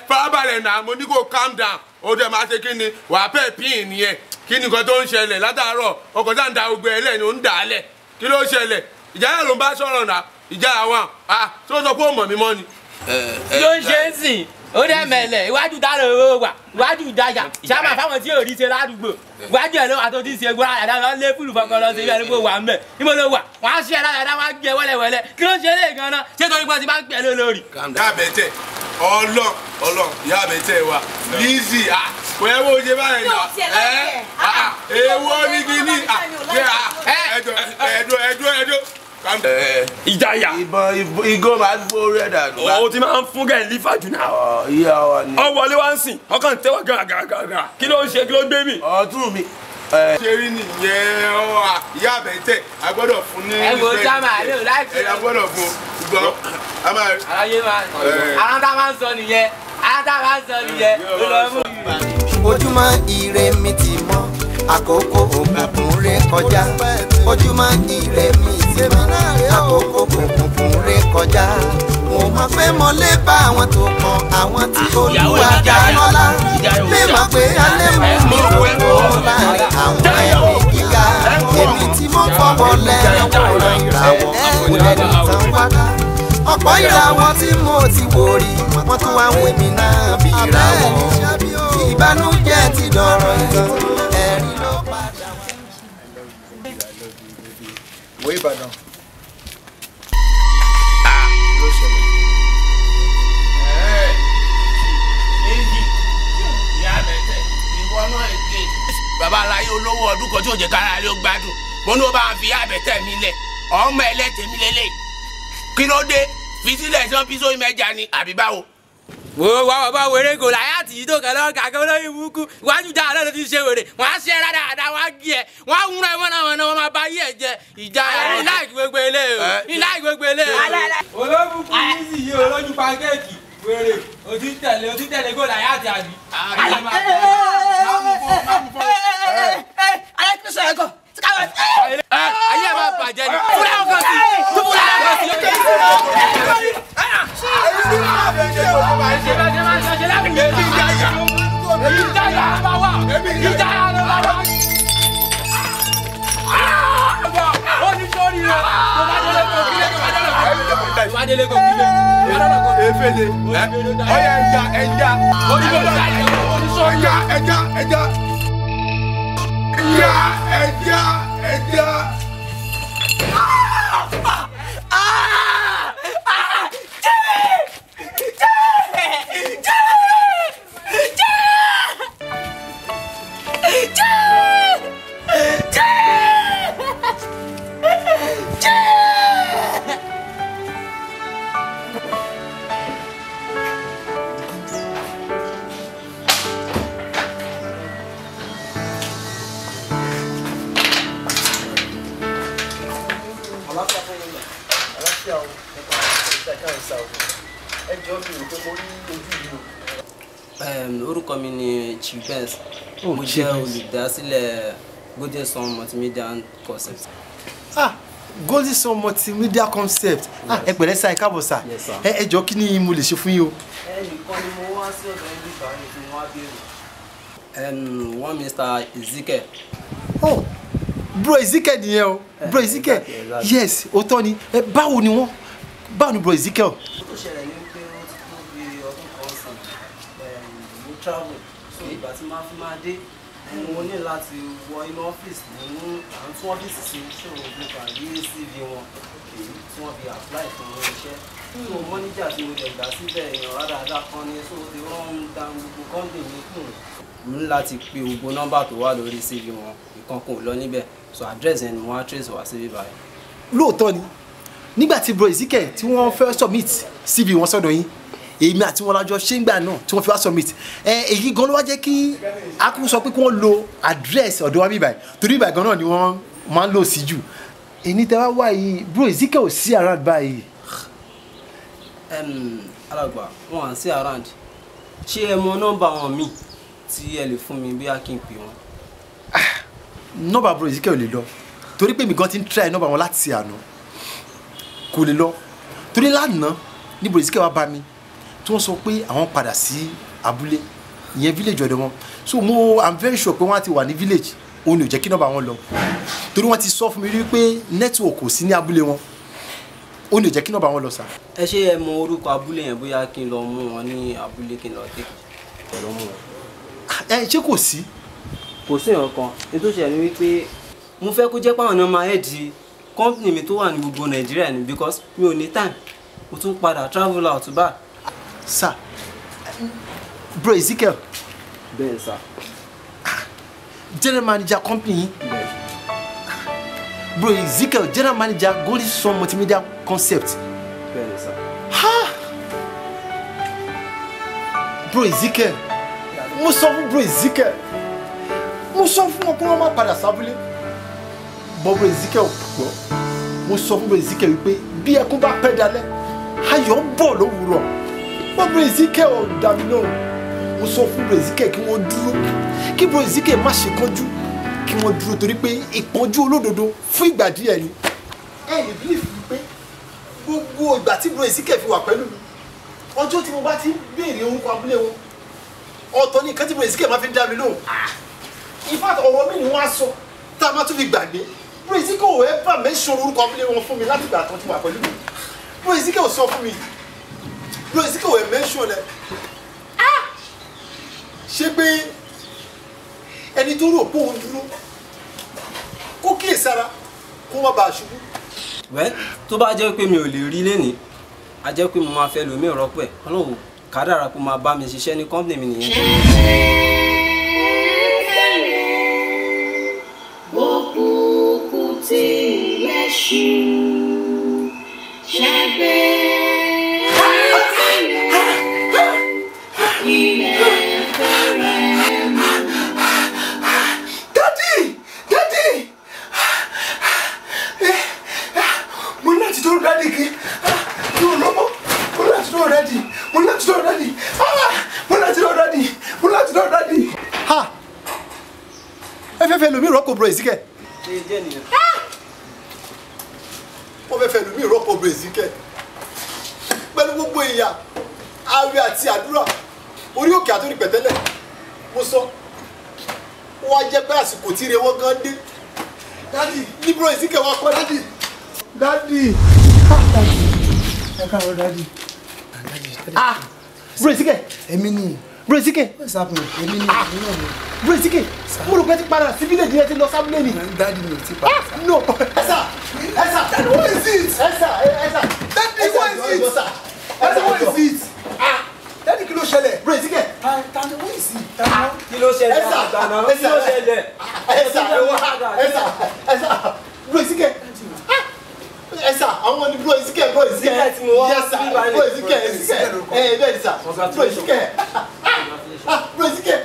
Farabalẹ̀ náà mo ní kó calm down. Ó dẹ̀ máa ṣe kí ni wà á pẹ́ pín nìyẹn. Kí ni nǹkan tó ń ṣẹlẹ̀ látàárọ̀? Ọkọ̀ tá ń da gbogbo ẹ̀ lẹ̀ ni ó ń dà á lẹ̀. Kí ló ń ṣẹlẹ̀? Ìjà yẹn ló ń bá sọ̀rọ̀ náà. Ìjà àwọn tó sọ pé ó mọ̀ mí mọ́ ni.
Ló ń ṣe é sìn. Ó dẹ̀ mẹ̀lẹ̀ iwájú dára owó wà iwájú ìdájà ìṣàmà fáwọn tí ò rí ṣe ládùúgbò iwájú ẹ̀ ló wà tó ti ṣe gbọ́dọ̀ àdá lọ lé fúlù fọkàn lọ sí ibi ẹni pé wà ń bẹ̀ níbo ló wà wọ́n á ṣe ẹ̀ lára wọ́n á gbé wẹ́lẹ́wẹ́lẹ́ kí ló ń ṣe é lè gan-an ṣé torí pé ti bá ń pẹ́ lólórí.
Ìyá àbẹ̀tẹ̀ ọlọ́ ìyá àbẹ̀tẹ̀ wa Lizzy kò yẹ kó o ṣe báyìí náà èèwọ̀ ní kíní ẹ̀dọ́.
Ìjàyà.
Ìbọn igó máa gbó rẹ̀ dànù.
O ti máa ń fún gẹ̀ lífà jù náà.
Ìyá wa ni.
Ọ wọlé wá ń sìn, ọkàn tẹ́wọ̀ gàgàgàgà. Kí ló ń ṣe kí ló gbé mi?
Ọ̀tún mi. Ṣé rí nìyẹn ìyá àbẹ̀tẹ̀ a gbọ́dọ̀ fún ní.
Ẹ wo sáma àlẹ́ ò láìpẹ́.
Ẹ gbọ́dọ̀ fún gbọ́.
Aláyé máa ń sọ. Àwọn tá a máa ń sọ nìyẹn. Àwọn tá a máa ń sọ nìyẹn.
Ojúmọ́ ire mi ti mọ́, àkókò òkùnkùn ré kọjá. Ojúmọ́ ire mi ti mọ́, àkókò òkùnkùn ré kọjá. Mo mọ̀ pé mo lè bá àwọn tó kàn àwọn tí Olúwa dá lọ́lá. Mi mọ̀ pé alẹ́ mú mi lóko láàrin àwọn ẹ̀mí gíga. Èmi tí mo fọwọ́ lẹ́nu wòran ìràwọ̀ kò lẹ́nu tán wá. Ọ̀pọ̀ ìràwọ̀ tí mo ti wò rí, wọ́n tún wá wé mi náà bí ìràwọ̀. Ìbànújẹ́ ti dọ̀rọ̀ ìtàn, ẹ̀rín ló padà wá.
Wo Ìbàdàn.
Ló ṣẹlẹ̀.
Lizzy ìyá àbẹ̀tẹ̀ ìwọ náà èké. Bàbá aláyé olówó ọdún kan tí ò jẹ́ kára ló gbádùn. Mo ní ó bá ń fi ìyá àbẹ̀tẹ̀ mi lẹ̀. Ọmọ ẹlẹ́tẹ̀ mi lélẹ̀. Kí ló dé? Fi sílẹ̀ sí wọn bí sóyún mẹ́ja ni àbí báwo?
Wo wá bàbá wèrè kò láyà tí yìí tó kàn lọ́ọ́ kàkẹ́ olóyìn burúkú iwájú dáa náà ló ti ṣe wèrè wọ́n á ṣe é dáadáa wọ́n á gé ẹ̀ wọ́n á wúra ẹ̀wọ̀n náà wọ́n máa bá yí ẹ̀ jẹ ìjà ẹ̀ ní láì gbogbo ilé o ní láì gbogbo ilé o. Olóbùkún Lizzy yìí olójú pankẹ́ẹ̀kì wèrè o ti tẹ̀lé kó láyà tí a bí.
Ayé kí ló sọ ẹ̀kọ́?
Ayé máa bàjẹ́ ni fúnra ọkọ̀ sí fúnra ọkọ̀ sí.
Efele ọya ẹja
Orúkọ mi ni Chief Benz. Mo jẹ́ olùdásílẹ̀ Golden Sun Multimedia Concept.
Golden Sun Multimedia Concept. Ẹ pẹ̀lẹ́ sá ẹ káàbọ̀ sá. Ẹ jọ̀ọ́ kí ni mo lè ṣe fún yín o.
Ẹnìkan ni mo wá sí ọ̀dọ̀ ẹbí báyìí tí mo wá béèrè. One Mr. Ezekiel.
Bro Ezekiel nìyẹn o. Bro Ezekiel. Yes, òótọ́ ni. Báwo ni wọ́n? báwo ni bro Ezekiel.
ó ṣẹlẹ̀ ní pé ó ti tó bí ọdún kan sàn ní travel so ìgbà tí máa fi máa dé mo ní láti wọ inú ọ́fíìsì nínú àwọn tún ọ́fíìsì sí so mo kà rí CV wọn èyí tí wọ́n fi apply fún iṣẹ́ so mọ́níjà tí mo lè gbà síbẹ̀ èèyàn rádaràdà kan ní so ti wọ́n ń da gbogbo company mi kùn. mo ní láti pe gbogbo nọ́mbà tó wà lórí CV wọn ìkan kò lọ níbẹ̀ so address ẹni mo wá trace wá síbí báyìí.
lóòótọ́ ni nígbà tí bro Ezekiel tí wọ́n fẹ́ submit CV wọn sọ́dọ̀ yín èmi àti wọn lájọ ṣé ń gbà náà tí wọ́n fi wá submit èyí gan ló wá jẹ́ kí akú sọ pé kí wọ́n lo address ọ̀dọ̀ wa bíbáyìí torí ìbàyìí gan náà ni wọ́n máa ń lò sí jù èyí tẹ́ wá wá yìí bro Ezekiel ò sí around báyìí.
alàgbà wọn à sí around ṣé ẹ mọ nọ́mbà wọn míì tí ẹ lè fún mi bí a kì í pè wọn.
nọ́mbà bro Ezekiel ò lè lọ torí pé mi gan ti ń try nọ́mbà wọn láti àná kò lè lọ torí lánàá ní bro Ezekiel wá bá mi tí wọ́n sọ pé àwọn padà sí abúlé ìyẹn village ọ̀dọ̀ wọn so I'm very sure pé wọ́n á ti wà ní village òun ò jẹ́ kí nọ́mbà wọn lọ torí wọ́n ti sọ fún mi rí pé network kò sí ní abúlé wọn òun ò jẹ́ kí nọ́mbà wọn lọ sá.
ẹ ṣe ẹ mọ orúkọ abúlé yẹn bóyá kí n lọ mú wọn ní abúlé kí n lọ tèkì ẹ lọ mú wọn.
ṣé kò sí.
kò sí nǹkan ètò ìṣẹ̀lẹ̀ ni wípé mo fẹ́ kó jẹ́ páwọn náà máa head company mi tó wà ní gbogbo Nàìjíríà ni because mi ò ní time mo tún padà travel out bá.
sir bro Ezekiel.
bẹ́ẹ̀ sir.
general manager company bro Ezekiel general manager Golden Sun Multimedia Concept.
bẹ́ẹ̀ sir.
bro Ezekiel mo sọ fún bro Ezekiel mo sọ fún wọn pé wọn má padà sábúlé bọ bro Ezekiel gbọ́ mo sọ fún bro Ezekiel wípé bí ẹkún bá pẹ́ dalẹ́ ayọ̀ ń bọ̀ lówùúrọ̀ bọ bro Ezekiel ò dá mi lóhùn mo sọ fún bro Ezekiel kí wọ́n dúró kí bro Ezekiel má ṣe kánjú kí wọ́n dúró torí pé ìpọ́njú olódodo fún ìgbà díẹ̀ ni. ẹ lè bí ìfún pé gbogbo ìgbà tí bro Ezekiel fi wà pẹ̀lú mi ọjọ́ tí mo bá ti béèrè orúkọ abúlé wọn ọ̀tọ̀ ní nǹkan tí bro Ezekiel máa fi dá mi lóhùn in fact ọ̀rọ̀ mi ni wọ́n á sọ tá a máa tún fi gbàgbé bro Ezekiel ò ẹ́ bà mẹ́sàn orúkọ abúlé wọn fún mi láti ìgbà tó ti wà pẹ̀lú mi bro Ezekiel ò sọ fún mi bro Ezekiel ò ẹ́ mẹ́sàn rẹ̀ ṣé pé ẹni tó rò pé òun dúró kó kíyèsára kó má bàa ṣubú.
wẹ́ tó bá jẹ́ pé mi ò lè rí lénìí a jẹ́ pé mo máa fẹ́ lòmí ìrọ́pọ̀ ẹ̀ ọlọ́run kádàrá kó máa bá mi ṣiṣẹ́ ní company mi nìyẹn.
òkùnkùn tilẹ̀ ṣú ṣẹ́gbẹ́ ilẹ̀ fẹ́rẹ̀ mú.
Daddy mo ní láti tó Daddy kí mi ò lọ́mọ mo ní láti tó Daddy mo ní láti tó Daddy mo ní láti tó Daddy mo ní láti tó Daddy. ẹ fẹ́ fẹ́ lómi ìrọ́pò bro Ezekiel.
ṣe jẹ́ nìyẹn.
wọ́n fẹ́ fẹ́ lómi ìrọ́pò bro Ezekiel pẹ̀lú gbogbo ìyà àwẹ̀ àti àdúrà orí òkè àtòrí pẹ̀tẹ́lẹ̀ mo sọ wọ́n á jẹ́ pé àsìkò tí ire wọ́n gan dé Daddy ní bro Ezekiel wá pẹ́ Daddy ẹ káàárọ̀ Daddy. Bro Ezekiel èmi ni bro Ezekiel what's happening èmi ni bro Ezekiel mo rò pé ti padà sí village yẹn ti lọ sábúlé ni. Daddy mi ò ti padà. No Esa Daddy what is it Esa Daddy what is it Esa what is it Daddy kí ló ṣẹlẹ̀ bro Ezekiel tani what is it
kí ló ṣẹlẹ̀ àgbàna kí ló ṣẹlẹ̀
Esa bro Ezekiel Esa àwọn ni bro Ezekiel yes sir bro Ezekiel bẹ́ẹ̀ sir bro Ezekiel bro Ezekiel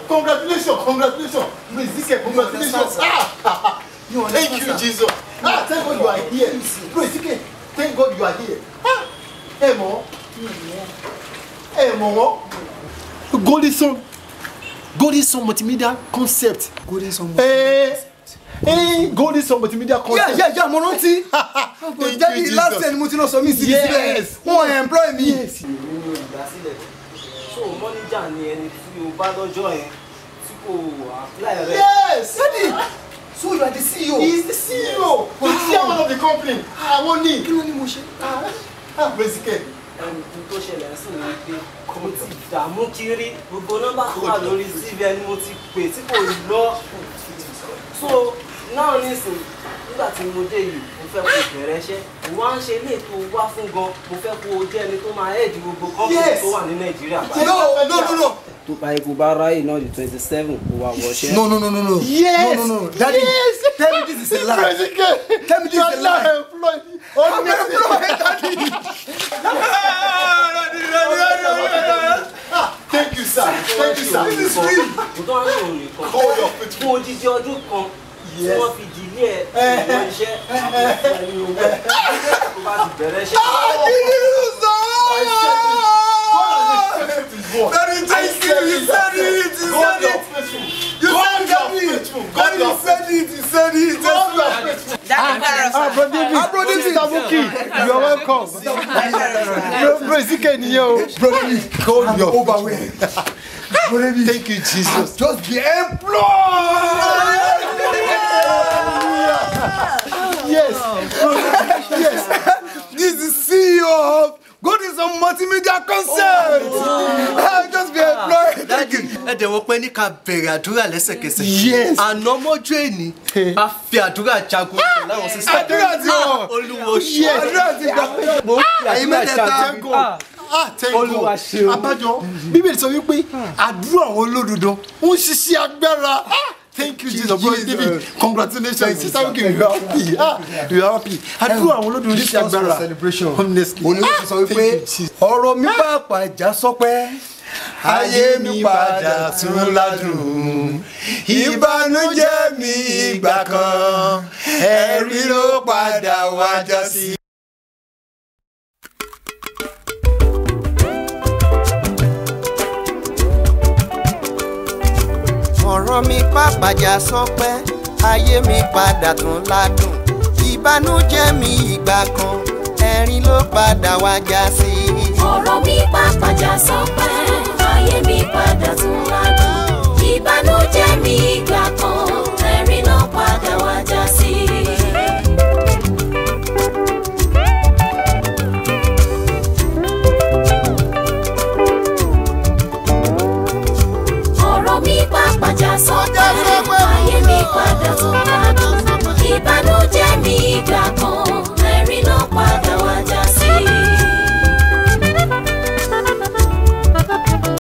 congratulations bro Ezekiel congratulations thank you Jesus thank God you are here bro Ezekiel thank God you are here ẹ mọ̀ wọ́n Golden Sun Multimedia Concept Golden Sun Multimedia Concept.
Yeah, mo rántí. Daddy last year ni mo ti lọ sọ mí síbi síbẹ̀. Wọ́n employ mi.
so mọ́níjà ni ẹni tí o bá lọ́jọ́ yẹn tí kò apply rẹ̀.
Yes.
Daddy.
So you are the CEO?
He is the CEO. The chairman of the company. Àwọn ní.
Kí ló ní mo ṣe?
Basically.
N tó ṣẹlẹ̀ sí mi pé mo ti dààmú kiri gbogbo nọ́mbà tó wà lórí CV ẹni mo ti pè tí kò lọ. So náà nísìnyí nígbà tí mo dé yìí mo fẹ́ kó bẹ̀rẹ̀ iṣẹ́ mo wá ń ṣe ilé ètò wá fún gan mo fẹ́ kó o jẹ́ ẹni tó máa ẹ̀ẹ́dì gbogbo kọ́mpìnì tó wà ní Nàìjíríà.
No.
tó bá ikú bá ráyè náà di 27 kó wá wọṣẹ́.
No.
Yes.
No. Daddy, tell me this is a lie. Tell me this is a lie. I'm employed, Daddy. Thank you, sir. This is real.
Hold your feet. Fún odidi ọdún kan tí wọ́n fi dìlé ẹ̀ ìwọ iṣẹ́ ẹni owó tó bá ti bẹ̀rẹ̀ iṣẹ́.
Daddy, thank you. You said it.
Bro David, Sabuki, you are welcome. Bro Ezike nìyẹn o.
Bro David, God, you're overwhelmed. Bro David, thank you, Jesus. Just be employed. Yes. This is CEO of God is a multimedia concert. Just be employed. Thank you.
Ẹ dẹ̀ wọ́n pẹ́ ní ká bẹ̀rẹ̀ àdúrà lẹ́sẹ̀kẹsẹ̀.
Yes.
Àná mọ́jú èní, a fi àdúrà jagun láwọn sísá.
Àdúrà ti wọ̀.
Olúwo ṣe.
Yes. Àdúrà ti gbà.
Mo fi àdúrà jagun. Olúwa ṣe o. Abájọ, Bíbélì sọ wípé àdúrà àwọn olódodo ń ṣiṣẹ́ agbára. Thank you, Jesus. Bro David, congratulations. Sister Wiki, you are happy. You are happy. Àdúrà àwọn olódodo ń ṣiṣẹ́ agbára. Honestly.
Olúwa sọ wípé ọ̀rọ̀ mi pàápàá ìjà sọpẹ́. Ayé mi padà tún ládùn. Ìbànújẹ́ mi ìgbà kan. Ẹ̀rí ló padà wá já sí.
ọ̀rọ̀ mi pàpàjà sọpẹ́ ayé mi padà tún ládùn ìbànújẹ́ mi ìgbà kan ẹ̀rín ló padà wá já sí.
ọ̀rọ̀ mi pàpàjà sọpẹ́ ayé mi padà tún ládùn ìbànújẹ́ mi